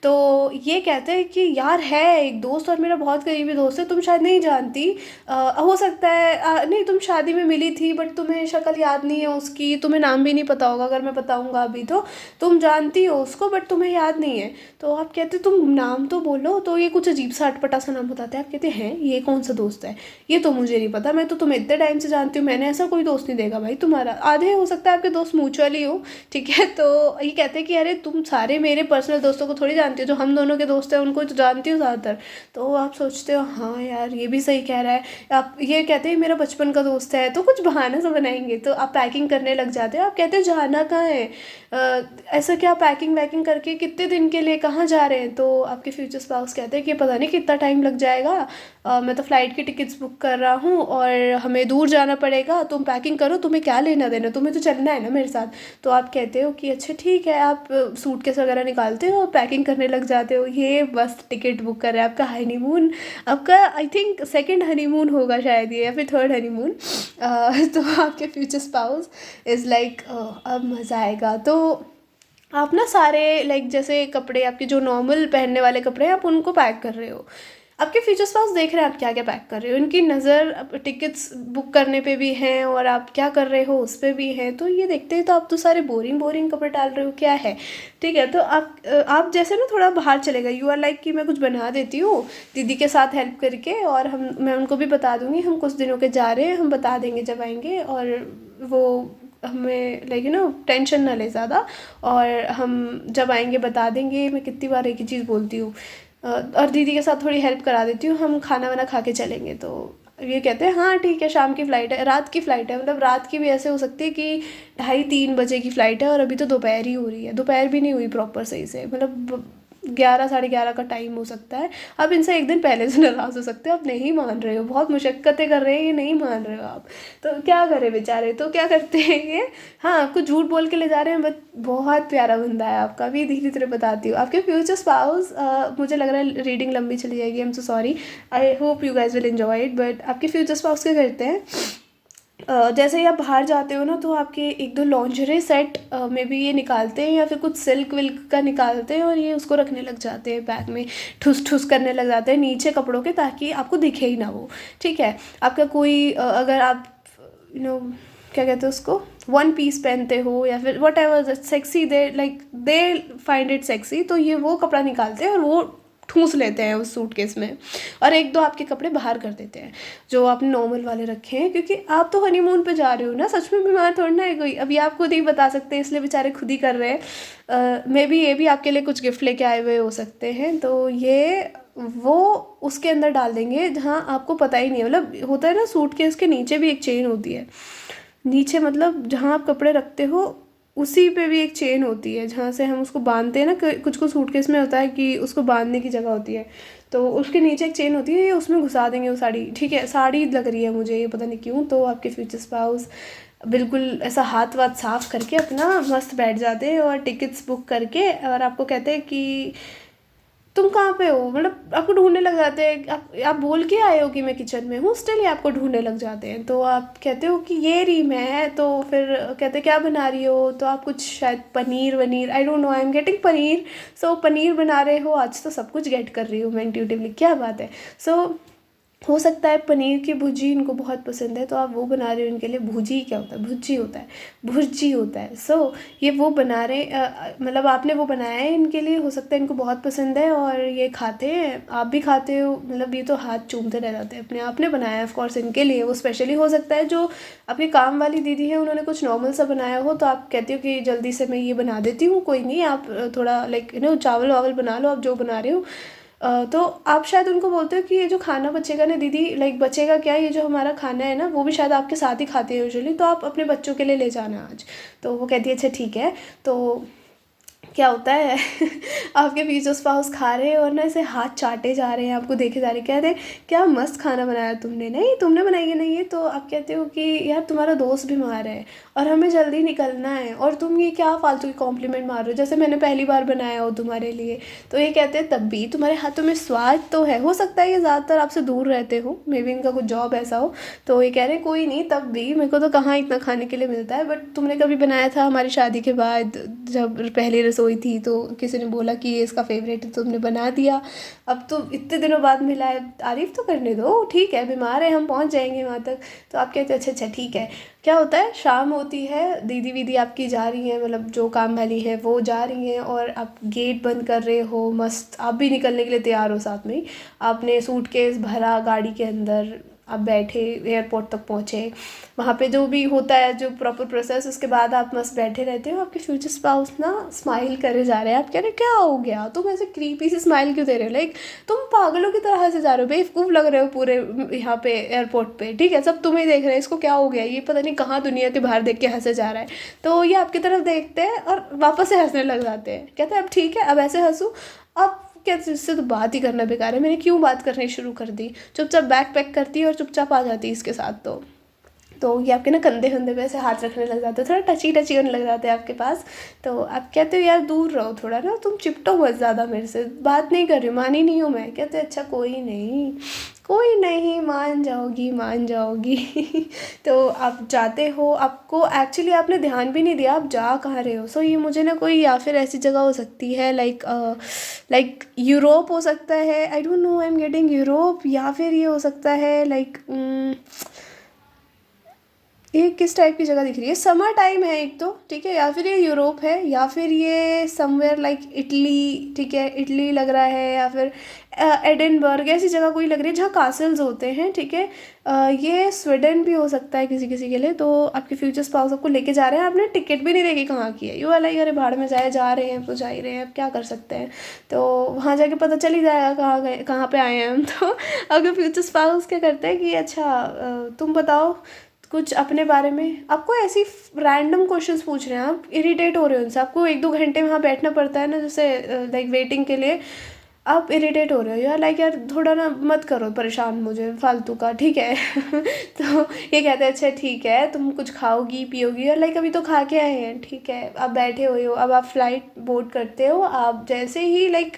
तो ये कहते हैं कि यार है एक दोस्त और मेरा बहुत करीबी दोस्त है, तुम शायद नहीं जानती, हो सकता है नहीं तुम शादी में मिली थी बट तुम्हें शक्ल याद नहीं है उसकी, तुम्हें नाम भी नहीं पता होगा, अगर मैं बताऊंगा अभी तो तुम जानती हो उसको बट तुम्हें याद नहीं है। तो आप कहते तुम नाम तो बोलो, तो ये कुछ अजीब सा अटपटा सा नाम बताते हैं। आप कहते हैं ये कौन सा दोस्त है, ये तो मुझे नहीं पता, मैं तो तुम्हें इतने टाइम से जानती हूँ, मैंने ऐसा कोई दोस्त नहीं देखा भाई तुम्हारा। आधे हो सकता है आपके दोस्त म्यूचुअली हो, ठीक है। तो ये कहते हैं कि अरे तुम सारे मेरे पर्सनल दोस्तों को थोड़ी जानती हो, जो हम दोनों के दोस्त हैं उनको तो जानती हो ज़्यादातर। तो आप सोचते हो हाँ यार ये भी सही कह रहा है। आप ये कहते हैं मेरा बचपन का दोस्त है, तो कुछ बहाना सा बनाएंगे, तो आप पैकिंग करने लग जाते हो। आप कहते हो जाना कहाँ है, ऐसा क्या पैकिंग वैकिंग करके कितने दिन के लिए कहाँ जा रहे हैं। तो आपके फ्यूचर स्पाउस कहते हैं कि पता नहीं कितना टाइम लग जाएगा, मैं तो फ़्लाइट की टिकट्स बुक कर रहा हूँ और हमें दूर जाना पड़ेगा, तुम पैकिंग करो, तुम्हें क्या लेना देना, तुम्हें तो चलना है ना मेरे साथ। तो आप कहते हो कि अच्छा ठीक है, आप सूटकेस वगैरह निकालते हो, पैकिंग करने लग जाते हो। ये बस टिकट बुक कर रहे हैं आपका हनीमून, आपका आई थिंक सेकंड हनीमून होगा शायद ये, या फिर थर्ड हनीमून। तो आपके फ्यूचर स्पाउस इज़ लाइक अब मज़ा आएगा। तो आप ना सारे लाइक जैसे कपड़े आपके जो नॉर्मल पहनने वाले कपड़े हैं आप उनको पैक कर रहे हो। आपके फ्यूचर स्पाउस देख रहे हैं आप क्या क्या पैक कर रहे हो, इनकी नज़र टिकट्स बुक करने पे भी हैं और आप क्या कर रहे हो उस पर भी है। तो ये देखते हैं तो आप तो सारे बोरिंग बोरिंग कपड़े डाल रहे हो, क्या है, ठीक है। तो आप जैसे ना थोड़ा बाहर चले गए, यू आर लाइक कि मैं कुछ बना देती हूँ दीदी के साथ हेल्प करके, और मैं उनको भी बता दूँगी हम कुछ दिनों के जा रहे हैं, हम बता देंगे जब आएंगे, और वो हमें लाइक यू नो टेंशन ना ले ज़्यादा, और हम जब आएंगे बता देंगे। मैं कितनी बार एक ही चीज़ बोलती हूँ। और दीदी के साथ थोड़ी हेल्प करा देती हूँ, हम खाना वाना खा के चलेंगे। तो ये कहते हैं हाँ ठीक है, शाम की फ़्लाइट है, रात की फ़्लाइट है, मतलब रात की भी ऐसे हो सकती है कि 2:30-3 बजे की फ़्लाइट है, और अभी तो दोपहर ही हो रही है, दोपहर भी नहीं हुई प्रॉपर सही से, मतलब 11-11:30 का टाइम हो सकता है। आप इनसे एक दिन पहले से नाराज़ हो सकते हो, आप नहीं मान रहे हो, बहुत मुशक्क़तें कर रहे हैं, ये नहीं मान रहे हो आप, तो क्या करें बेचारे। तो क्या करते हैं ये, हाँ कुछ झूठ बोल के ले जा रहे हैं, बट बहुत प्यारा बंदा है आपका, भी धीरे धीरे बताती हूँ। आपके फ्यूचर स्पाउस मुझे लग रहा है रीडिंग लंबी चली जाएगी, आई am so sorry, I hope you guys will enjoy it. But आपके फ्यूचर स्पाउस क्या करते हैं, जैसे ही आप बाहर जाते हो ना, तो आपके एक दो लॉन्जरे सेट में भी ये निकालते हैं, या फिर कुछ सिल्क विल्क का निकालते हैं, और ये उसको रखने लग जाते हैं बैग में, ठुस ठुस करने लग जाते हैं नीचे कपड़ों के, ताकि आपको दिखे ही ना वो, ठीक है। आपका कोई अगर आप यू नो क्या कहते हैं उसको, वन पीस पहनते हो, या फिर what ever sexy, they like they find it sexy, तो ये वो कपड़ा निकालते हैं और वो ठूंस लेते हैं उस सूटकेस में, और एक दो आपके कपड़े बाहर कर देते हैं जो आपने नॉर्मल वाले रखे हैं, क्योंकि आप तो हनीमून पे जा रहे हो ना, सच में बीमार थोड़ा ना है कोई, अभी आप खुद ही बता सकते हैं, इसलिए बेचारे खुद ही कर रहे हैं। मे बी ये भी आपके लिए कुछ गिफ्ट लेके आए हुए हो सकते हैं, तो ये वो उसके अंदर डाल देंगे जहाँ आपको पता ही नहीं है। मतलब होता है ना, सूटकेस के नीचे भी एक चेन होती है, नीचे मतलब जहाँ आप कपड़े रखते हो उसी पे भी एक चेन होती है, जहाँ से हम उसको बांधते हैं ना, कुछ कुछ सूटकेस में होता है कि उसको बांधने की जगह होती है, तो उसके नीचे एक चेन होती है, ये उसमें घुसा देंगे वो साड़ी, ठीक है। साड़ी लग रही है मुझे ये पता नहीं क्यों। तो आपके फ्यूचर स्पाउस बिल्कुल ऐसा हाथ वाथ साफ करके अपना मस्त बैठ जाते हैं, और टिकट्स बुक करके, और आपको कहते हैं कि तुम कहाँ पे हो, मतलब आपको ढूंढने लग जाते हैं। आप बोल के आए हो कि मैं किचन में हूँ, स्टिल ही आपको ढूंढने लग जाते हैं। तो आप कहते हो कि ये रही मैं, तो फिर कहते क्या बना रही हो, तो आप कुछ शायद पनीर वनीर, I don't know, I am getting paneer, so paneer बना रहे हो। आज तो सब कुछ गेट कर रही हूँ मैं इंट्यूटिवली, क्या बात है। सो हो सकता है पनीर की भुर्जी इनको बहुत पसंद है, तो आप वो बना रहे हो इनके लिए। भुर्जी क्या होता है, भुर्जी होता है, भुर्जी होता है। सो ये वो बना रहे, मतलब आपने वो बनाया है इनके लिए, हो सकता है इनको बहुत पसंद है और ये खाते हैं, आप भी खाते हो, मतलब ये तो हाथ चूमते रह जाते हैं अपने। आपने बनाया है ऑफकोर्स इनके लिए, वो स्पेशली हो सकता है जो आपकी काम वाली दीदी है उन्होंने कुछ नॉर्मल सा बनाया हो, तो आप कहती हो कि जल्दी से मैं ये बना देती हूँ, कोई नहीं, आप थोड़ा लाइक चावल वावल बना लो, आप जो बना रहे हो। तो आप शायद उनको बोलते हो कि ये जो खाना बचेगा ना दीदी, लाइक बचेगा क्या, ये जो हमारा खाना है ना वो भी शायद आपके साथ ही खाते हैं यूजुअली, तो आप अपने बच्चों के लिए ले जाना आज। तो वो कहती है अच्छा ठीक है। तो क्या होता है आपके फ्यूचर स्पाउस खा रहे हैं और ना ऐसे हाथ चाटे जा रहे हैं, आपको देखे जा रहे हैं, कहते हैं क्या मस्त खाना बनाया तुमने, नहीं तुमने बनाई है नहीं है, तो आप कहते हो कि यार तुम्हारा दोस्त बीमार है और हमें जल्दी निकलना है और तुम ये क्या फालतू की कॉम्प्लीमेंट मार रहे हो, जैसे मैंने पहली बार बनाया हो तुम्हारे लिए। तो ये कहते हैं तब भी तुम्हारे हाथों में स्वाद तो है, हो सकता है ये ज़्यादातर आपसे दूर रहते हो, मे बी इनका कुछ जॉब ऐसा हो। तो ये कह रहे हैं कोई नहीं, तब भी मेरे को तो कहाँ इतना खाने के लिए मिलता है, बट तुमने कभी बनाया था हमारी शादी के बाद, जब पहली रसोई थी तो किसी ने बोला कि ये इसका फेवरेट है, तुमने बना दिया, अब तो इतने दिनों बाद मिला है, तारीफ़ तो करने दो, ठीक है बीमार है हम पहुंच जाएंगे वहाँ तक। तो आप कहते हैं अच्छा अच्छा ठीक है। क्या होता है, शाम होती है, दीदी वीदी आपकी जा रही हैं, मतलब जो काम वाली हैं वो जा रही हैं और आप गेट बंद कर रहे हो, मस्त आप भी निकलने के लिए तैयार हो, साथ में ही आपने सूटकेस भरा गाड़ी के अंदर, आप बैठे एयरपोर्ट तक पहुँचे, वहाँ पे जो भी होता है जो प्रॉपर प्रोसेस, उसके बाद आप मस्त बैठे रहते हो, आपके फ्यूचर स्पाउस ना स्माइल करे जा रहे हैं, आप कह रहे क्या हो गया तुम ऐसे क्रीपी से स्माइल क्यों दे रहे हो, लाइक तुम पागलों की तरह से जा रहे हो, बेवकूफ़ लग रहे हो पूरे यहाँ पे एयरपोर्ट पे, ठीक है सब तुम्हें देख रहे हैं, इसको क्या हो गया, ये पता नहीं कहाँ दुनिया के बाहर देख के हंसे जा रहा है। तो ये आपकी तरफ देखते हैं और वापस से हंसने लग जाते हैं, कहते हैं अब ठीक है अब ऐसे हंसूँ, अब क्या इससे तो बात ही करना बेकार है, मैंने क्यों बात करनी शुरू कर दी, चुपचाप बैग पैक करती है और चुपचाप आ जाती है इसके साथ। तो ये आपके ना कंधे कंधे पे ऐसे हाथ रखने लग जाते हैं, थोड़ा टची टची होने लग जाते हैं आपके पास। तो आप कहते हो यार दूर रहो थोड़ा ना, तुम चिपटो बहुत ज़्यादा मेरे से, बात नहीं कर रही, मानी नहीं हूँ मैं। कहते अच्छा कोई नहीं मान जाओगी मान जाओगी तो आप जाते हो, आपको एक्चुअली आपने ध्यान भी नहीं दिया आप जा कहाँ रहे हो। सो ये मुझे ना कोई या फिर ऐसी जगह हो सकती है लाइक यूरोप हो सकता है, आई don't know, I am getting Europe, या फिर ये हो सकता है लाइक ये किस टाइप की जगह दिख रही है, समर टाइम है एक तो, ठीक है, या फिर ये यूरोप है, या फिर ये समवेयर लाइक इटली, ठीक है इटली लग रहा है, या फिर एडिनबर्ग, ऐसी जगह कोई लग रही है जहाँ कासल्स होते हैं, ठीक है। ये स्वीडन भी हो सकता है किसी किसी के लिए। तो आपके फ्यूचर स्पाउस आपको लेके जा रहे हैं, आपने टिकट भी नहीं देखी कहाँ की है, यू वाला अरे भाड़ में जा रहे हैं तो जा ही रहे हैं, अब क्या कर सकते हैं, तो वहाँ जाके पता चल ही जाएगा कहाँ गए कहाँ पे आए हैं हम। तो आपके फ्यूचर स्पाउस क्या करते हैं कि अच्छा तुम बताओ कुछ अपने बारे में, आपको ऐसी रैंडम क्वेश्चंस पूछ रहे हैं, आप इरिटेट हो रहे हो उनसे, आपको 1-2 घंटे वहाँ बैठना पड़ता है ना, जैसे लाइक वेटिंग के लिए, आप इरिटेट हो रहे हो यार, लाइक यार थोड़ा ना मत करो परेशान मुझे फालतू का, ठीक है तो ये कहते हैं अच्छा ठीक है तुम कुछ खाओगी पियोगी, और लाइक अभी तो खा के आए हैं, ठीक है आप बैठे हुए हो, अब आप फ्लाइट बोर्ड करते हो, आप जैसे ही लाइक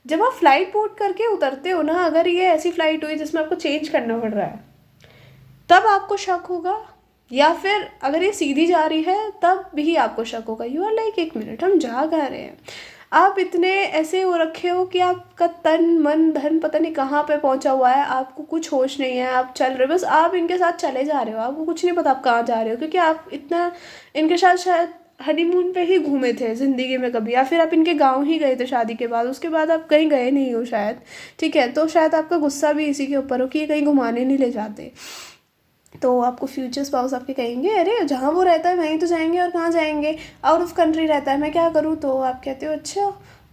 जब आप फ्लाइट बोर्ड करके उतरते हो ना, अगर ये ऐसी फ्लाइट हुई जिसमें आपको चेंज करना पड़ रहा है तब आपको शक होगा, या फिर अगर ये सीधी जा रही है तब भी आपको शक होगा, यू आर लाइक 1 मिनट हम जा कहाँ रहे हैं। आप इतने ऐसे हो रखे हो कि आपका तन मन धन पता नहीं कहाँ पे पहुंचा हुआ है, आपको कुछ होश नहीं है, आप चल रहे हो बस, आप इनके साथ चले जा रहे हो, आपको कुछ नहीं पता आप कहाँ जा रहे हो, क्योंकि आप इतना इनके साथ शायद हनीमून पे ही घूमे थे ज़िंदगी में कभी, या फिर आप इनके गांव ही गए थे शादी के बाद, उसके बाद आप कहीं गए नहीं हो शायद, ठीक है। तो शायद आपका गुस्सा भी इसी के ऊपर हो कि ये कहीं घुमाने नहीं ले जाते। तो आपको फ्यूचर स्पाउस आपके कहेंगे अरे जहाँ वो रहता है वहीं तो जाएंगे, और कहाँ जाएंगे, आउट ऑफ कंट्री रहता है मैं क्या करूँ। तो आप कहते हो अच्छा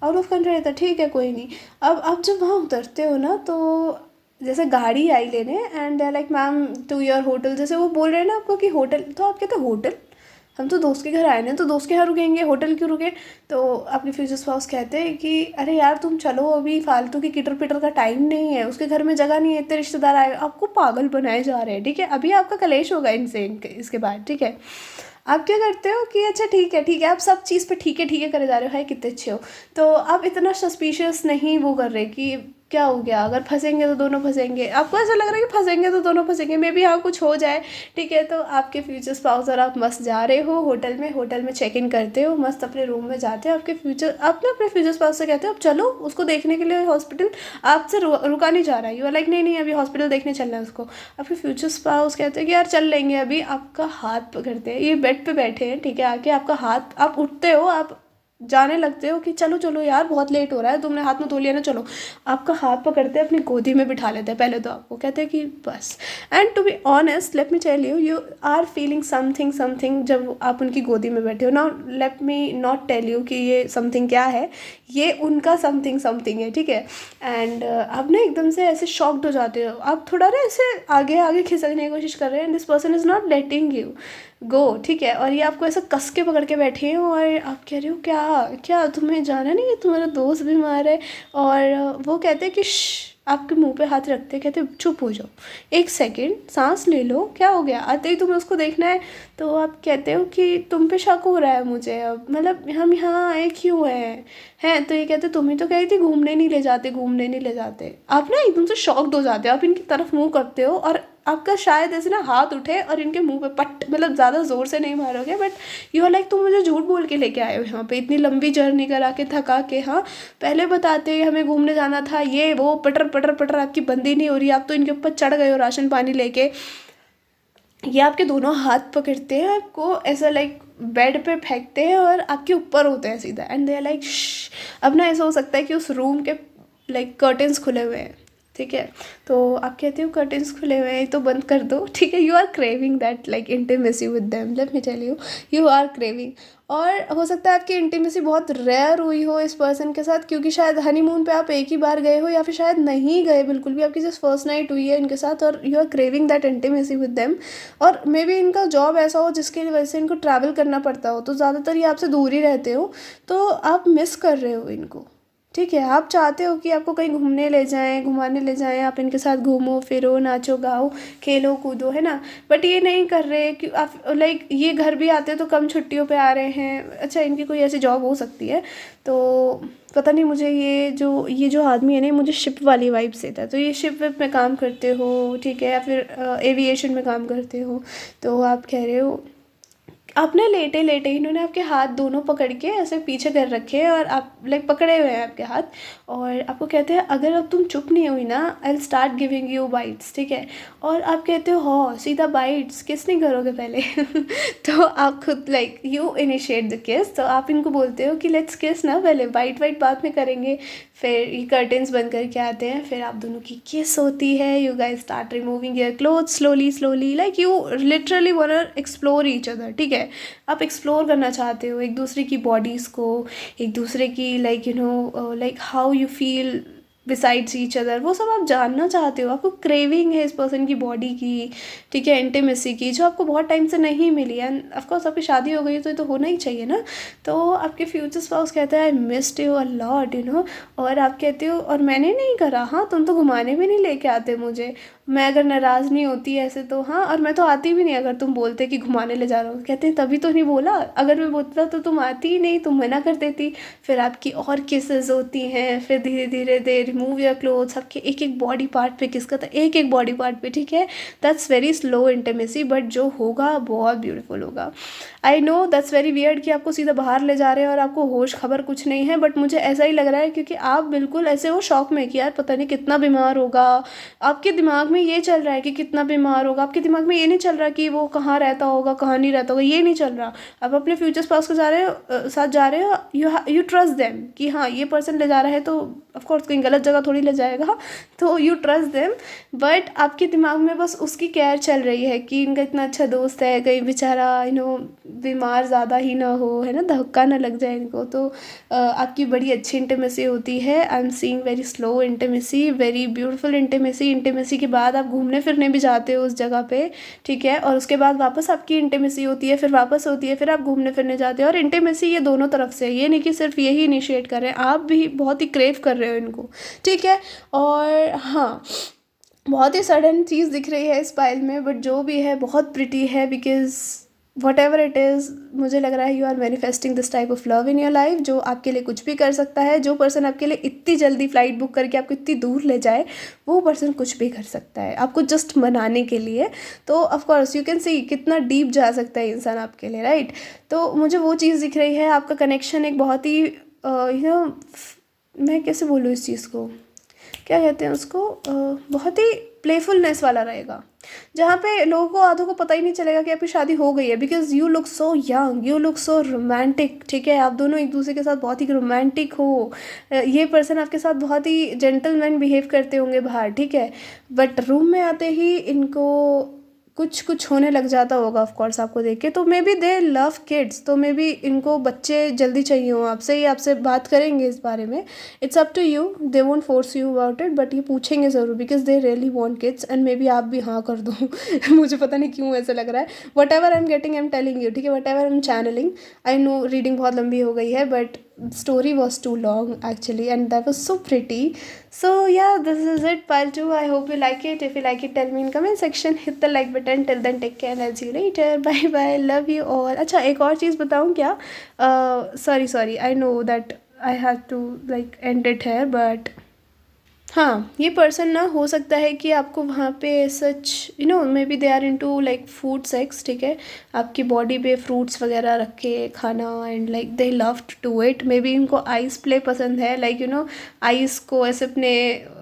आउट ऑफ कंट्री रहता है, ठीक है कोई नहीं। अब आप जब वहाँ उतरते हो ना, तो जैसे गाड़ी आई लेने and like ma'am to your hotel, जैसे वो बोल रहे हैं ना आपको कि होटल, तो आप कहते हो होटल, हम तो दोस्त के घर आए ना, तो दोस्त के यहाँ रुकेंगे, होटल क्यों रुके। तो आपके फ्यूचर स्पाउस कहते हैं कि अरे यार तुम चलो, अभी फालतू की किटर पिटर का टाइम नहीं है, उसके घर में जगह नहीं है, इतने रिश्तेदार आए, आपको पागल बनाए जा रहे हैं, ठीक है, अभी आपका कलेश होगा इनसे इसके बाद, ठीक है। आप क्या करते हो कि अच्छा ठीक है, आप सब चीज़ पे ठीक है करे जा रहे हो, है कितने अच्छे हो, तो आप इतना सस्पिशियस नहीं वो कर रहे कि क्या हो गया अगर फंसेंगे तो दोनों फंसेंगे, आपको ऐसा लग रहा है कि फंसेंगे तो दोनों फंसेंगे, मे बी हाँ कुछ हो जाए, ठीक है। तो आपके फ्यूचर स्पाउस और आप मस्त जा रहे हो होटल में चेक इन करते हो, मस्त अपने रूम में जाते हो, आप ना अपने फ्यूचर स्पाउस से कहते हो अब चलो उसको देखने के लिए हॉस्पिटल, आपसे रुका नहीं जा रहा है, यू आर लाइक नहीं अभी हॉस्पिटल देखने चलना है उसको। आपके फ्यूचर स्पाउस कहते हैं कि यार चल लेंगे, अभी आपका हाथ पकड़ते हैं, ये बेड पे बैठे हैं, ठीक है, आके आपका हाथ, आप उठते हो, आप जाने लगते हो कि चलो यार बहुत लेट हो रहा है, तुमने हाथ में धो लिया ना, चलो, आपका हाथ पकड़ते हैं अपनी गोदी में बिठा लेते हैं, पहले तो आपको कहते हैं कि बस, and to be honest let me tell you, you are feeling something जब आप उनकी गोदी में बैठे हो। Now let me not tell you कि ये समथिंग क्या है, ये उनका समथिंग है, ठीक है। एंड आप ना एकदम से ऐसे शॉक्ड हो जाते हो, आप थोड़ा ना ऐसे आगे खिसकने की कोशिश कर रहे हैं, and this person is not letting you, go, ठीक है। और ये आपको ऐसा कस के पकड़ के बैठे हैं और आप कह रहे हो क्या क्या तुम्हें जाना नहीं है, तुम्हारा दोस्त बीमार है। और वो कहते हैं कि आपके मुंह पे हाथ रखते कहते चुप हो जाओ, एक सेकंड सांस ले लो, क्या हो गया, आते ही तुम्हें उसको देखना है। तो आप कहते हो कि तुम पे शक हो रहा है मुझे, अब मतलब हम यहाँ आए क्यों हैं। तो ये कहते तुम ही तो कही थी घूमने नहीं ले जाते, घूमने नहीं ले जाते। आप ना एकदम से शॉक्ड हो जाते हो, आप इनकी तरफ मुंह करते हो और आपका शायद ऐसे ना हाथ उठे और इनके मुंह पे पट, मतलब ज़्यादा ज़ोर से नहीं मारोगे, बट यू आर लाइक तुम मुझे झूठ बोल के लेके आए हो यहाँ पे, इतनी लंबी जर्नी करा के थका के। हाँ, पहले बताते हमें घूमने जाना था, ये वो पटर पटर पटर आपकी बंदी नहीं हो रही, आप तो इनके ऊपर चढ़ गए हो राशन पानी लेके। ये आपके दोनों हाथ पकड़ते हैं, आपको ऐसा लाइक बेड पे फेंकते हैं और आपके ऊपर होते हैं सीधा, एंड दे आर लाइक अब ना ऐसा हो सकता है कि उस रूम के लाइक कर्टेंस खुले हुए हैं, ठीक है। तो आप कहते हो कर्टेंस खुले हुए हैं तो बंद कर दो, ठीक है। You are craving that like intimacy with them, let me tell you, you are craving. और हो सकता है आपकी इंटीमेसी बहुत रेयर हुई हो इस पर्सन के साथ, क्योंकि शायद हनीमून पे आप एक ही बार गए हो या फिर शायद नहीं गए बिल्कुल भी, आपकी जस्ट फर्स्ट नाइट हुई है इनके साथ और you are craving that intimacy with them. और मे बी इनका जॉब ऐसा हो जिसकी वजह से इनको ट्रैवल करना पड़ता हो, तो ज़्यादातर ये आपसे दूर ही रहते हो, तो आप मिस कर रहे हो इनको, ठीक है। आप चाहते हो कि आपको कहीं घूमने ले जाएं, घुमाने ले जाएं, आप इनके साथ घूमो फिरो, नाचो गाओ, खेलो कूदो, है ना। बट ये नहीं कर रहे कि आप लाइक ये घर भी आते तो कम छुट्टियों पे आ रहे हैं। अच्छा, इनकी कोई ऐसी जॉब हो सकती है, तो पता नहीं मुझे ये जो आदमी है ना, मुझे शिप वाली वाइब्स देता है। तो ये शिप विप में काम करते हो, ठीक है, या फिर एविएशन में काम करते हो। तो आप कह रहे हो आप ना लेटे लेटे इन्होंने आपके हाथ दोनों पकड़ के ऐसे पीछे कर रखे हैं और आप लाइक पकड़े हुए हैं आपके हाथ, और आपको कहते हैं अगर अब तुम चुप नहीं हुई ना, I will start giving you bytes, ठीक है। और आप कहते हो हो सीधा बाइट्स, किस नहीं करोगे पहले तो आप खुद लाइक यू इनिशिएट द किस, तो आप इनको बोलते हो कि लेट्स किस ना, पहले बाइट वाइट बाद में करेंगे। फिर ये कर्टेंस बंद करके आते हैं, फिर आप दोनों की किस होती है, you guys start removing your clothes slowly slowly, like you literally want to explore each other, ठीक है। आप एक्सप्लोर करना चाहते हो एक दूसरे की बॉडीज़ को, एक दूसरे की like you know like how you feel besides each other, वो सब आप जानना चाहते हो। आपको क्रेविंग है इस पर्सन की बॉडी की, ठीक है, इंटीमेसी की, जो आपको बहुत टाइम से नहीं मिली। एंड ऑफकोर्स आपकी शादी हो गई तो ये तो होना ही चाहिए ना। तो आपके फ्यूचर स्पाउस कहता है I missed you a lot, you know. और आप कहते हो और मैंने नहीं करा, हाँ तुम तो घुमाने भी नहीं लेके आते मुझे, मैं अगर नाराज़ नहीं होती ऐसे तो, हाँ, और मैं तो आती भी नहीं अगर तुम बोलते कि घुमाने ले जा रहा हूँ। कहते हैं तभी तो नहीं बोला, अगर मैं बोलता तो तुम आती ही नहीं, तुम मना कर देती। फिर आपकी और किसेस होती हैं, फिर धीरे धीरे दे रिमूव योर क्लोथ्स, आपके एक एक बॉडी पार्ट पे किस करता है, एक एक बॉडी पार्ट पे, ठीक है। That's very slow intimacy, but जो होगा बहुत ब्यूटीफुल होगा। I know that's very weird कि आपको सीधा बाहर ले जा रहे हैं और आपको होश खबर कुछ नहीं है, बट मुझे ऐसा ही लग रहा है क्योंकि आप बिल्कुल ऐसे हो शॉक में कि यार पता नहीं कितना बीमार होगा। आपके दिमाग में ये चल रहा है कि कितना बीमार होगा, आपके दिमाग में ये नहीं चल रहा कि वो कहाँ रहता होगा कहाँ नहीं रहता होगा, ये नहीं चल रहा। आप अपने फ्यूचर स्पाउस के साथ जा रहे हो, यू ट्रस्ट देम कि हाँ ये पर्सन ले जा रहा है तो ऑफकोर्स कहीं गलत जगह थोड़ी ले जाएगा, तो यू ट्रस्ट देम। बट आपके दिमाग में बस उसकी केयर चल रही है कि इनका इतना अच्छा दोस्त है, कहीं बेचारा यू नो बीमार ज़्यादा ही ना हो, है ना, धक्का ना लग जाए इनको। तो आपकी बड़ी अच्छी इंटीमेसी होती है। I am seeing very slow intimacy, very beautiful intimacy. Intimacy के बाद आप घूमने फिरने भी जाते हो उस जगह पे, ठीक है, और उसके बाद वापस आपकी इंटीमेसी होती है, फिर वापस होती है, फिर आप घूमने फिरने जाते हो। और इंटीमेसी ये दोनों तरफ से, ये नहीं कि सिर्फ यही इनिशिएट कर रहे हैं, आप भी बहुत ही क्रेव कर रहे हो इनको, ठीक है। और हाँ, बहुत ही सडन चीज़ दिख रही है इस फाइल में, बट जो भी है बहुत प्रिटी है, because whatever it is, मुझे लग रहा है you are manifesting this type of love in your life, जो आपके लिए कुछ भी कर सकता है। जो पर्सन आपके लिए इतनी जल्दी फ्लाइट बुक करके आपको इतनी दूर ले जाए, वो पर्सन कुछ भी कर सकता है आपको जस्ट मनाने के लिए। तो ऑफकोर्स यू कैन सी कितना डीप जा सकता है इंसान आपके लिए, राइट। तो मुझे वो चीज़ दिख रही है, आपका कनेक्शन एक बहुत ही यू नो, मैं कैसे बोलूँ इस चीज़ को, क्या कहते हैं उसको, बहुत ही प्लेफुलनेस वाला रहेगा, जहाँ पे लोगों को आधों को पता ही नहीं चलेगा कि आपकी शादी हो गई है, because you look so young, you look so romantic, ठीक है। आप दोनों एक दूसरे के साथ बहुत ही रोमांटिक हो। ये पर्सन आपके साथ बहुत ही जेंटलमैन बिहेव करते होंगे बाहर, ठीक है, बट रूम में आते ही इनको कुछ कुछ होने लग जाता होगा ऑफ कोर्स आपको देख के, तो may be they love kids, तो मे बी इनको बच्चे जल्दी चाहिए हो आपसे, ये आपसे बात करेंगे इस बारे में। It's up to you, they won't force you about it, but ये पूछेंगे ज़रूर because they really want kids, and maybe आप भी हाँ कर दो। मुझे पता नहीं क्यों ऐसा लग रहा है। Whatever I am getting I am telling you, ठीक है, whatever I am channeling. I know reading बहुत लंबी हो गई है, but story was too long actually, and that was so pretty. So yeah, this is it, part 2. I hope you like it. If you like it, tell me in comment section, hit the like button. Till then, take care and I'll see you later. Bye bye, love you all. अच्छा, एक और चीज़ बताऊँ क्या? Sorry, I know that I have to like end it here, but हाँ, ये पर्सन ना हो सकता है कि आपको वहाँ पे सच maybe they are into like food sex, ठीक है, आपकी बॉडी पे फ्रूट्स वगैरह रख के खाना, and like they love to do it. Maybe इनको आइस प्ले पसंद है, लाइक आइस को ऐसे अपने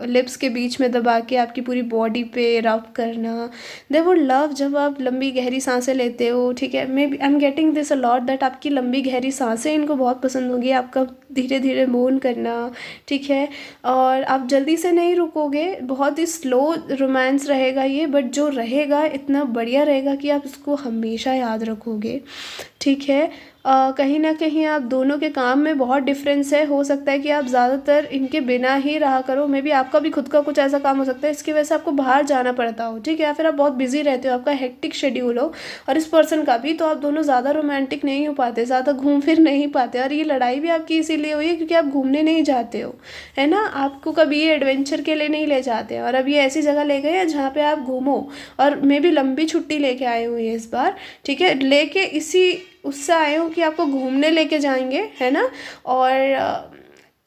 लिप्स के बीच में दबा के आपकी पूरी बॉडी पे रब करना। दे वुड लव जब आप लंबी गहरी सांसें लेते हो, ठीक है। Maybe I am getting this a lot that आपकी लंबी गहरी सांसें इनको बहुत पसंद होगी, आपका धीरे धीरे मोन करना, ठीक है, और आप जल्दी से नहीं रुकोगे, बहुत ही स्लो रोमांस रहेगा ये, बट जो रहेगा इतना बढ़िया रहेगा कि आप इसको हमेशा याद रखोगे, ठीक है। कहीं ना कहीं आप दोनों के काम में बहुत डिफरेंस है, हो सकता है कि आप ज़्यादातर इनके बिना ही रहा करो, मे बी आपका भी खुद का कुछ ऐसा काम हो सकता है इसकी वजह से आपको बाहर जाना पड़ता हो, ठीक है, या फिर आप बहुत बिजी रहते हो, आपका हेक्टिक शेड्यूल हो, और इस पर्सन का भी, तो आप दोनों ज़्यादा रोमांटिक नहीं हो पाते, ज़्यादा घूम फिर नहीं पाते, और ये लड़ाई भी आपकी इसीलिए हुई है क्योंकि आप घूमने नहीं जाते हो, है ना, आपको कभी ये एडवेंचर के लिए नहीं ले जाते, और अब ये ऐसी जगह ले गए हैं जहाँ पे आप घूमो, और मे बी लंबी छुट्टी लेके आए हुए हैं इस बार, ठीक है, लेके इसी उससे आए हूँ कि आपको घूमने लेके जाएंगे, है ना। और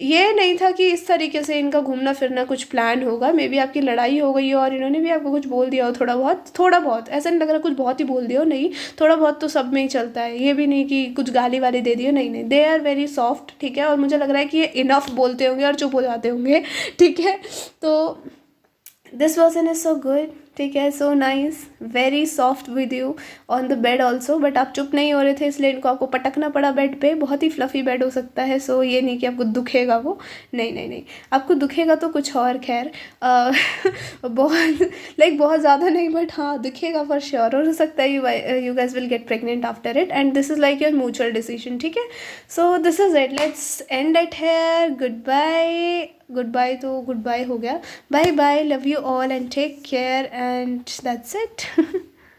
ये नहीं था कि इस तरीके से इनका घूमना फिरना कुछ प्लान होगा, मे बी आपकी लड़ाई हो गई हो और इन्होंने भी आपको कुछ बोल दिया हो, थोड़ा बहुत ऐसा नहीं लग रहा कुछ बहुत ही बोल दिया हो, नहीं, थोड़ा बहुत तो सब में ही चलता है, ये भी नहीं कि कुछ गाली वाली दे दी हो, नहीं, दे आर वेरी सॉफ्ट, ठीक है, और मुझे लग रहा है कि ये इनफ बोलते होंगे और चुप हो जाते होंगे, ठीक है। तो this person is so good, ठीक है, so nice, very soft with you on the bed also, but आप चुप नहीं हो रहे थे इसलिए इनको आपको पटकना पड़ा बेड पे, बहुत ही फ्लफ़ी बेड हो सकता है, सो ये नहीं कि आपको दुखेगा वो, नहीं, आपको दुखेगा तो कुछ और, खैर बहुत लाइक बहुत ज़्यादा नहीं, बट हाँ दुखेगा फॉर श्योर, और हो सकता है you guys will get pregnant after it, and this is like your mutual decision, ठीक है। So this is it, let's end it here, goodbye तो गुड बाय हो गया, bye bye, love you all and take care, and that's it.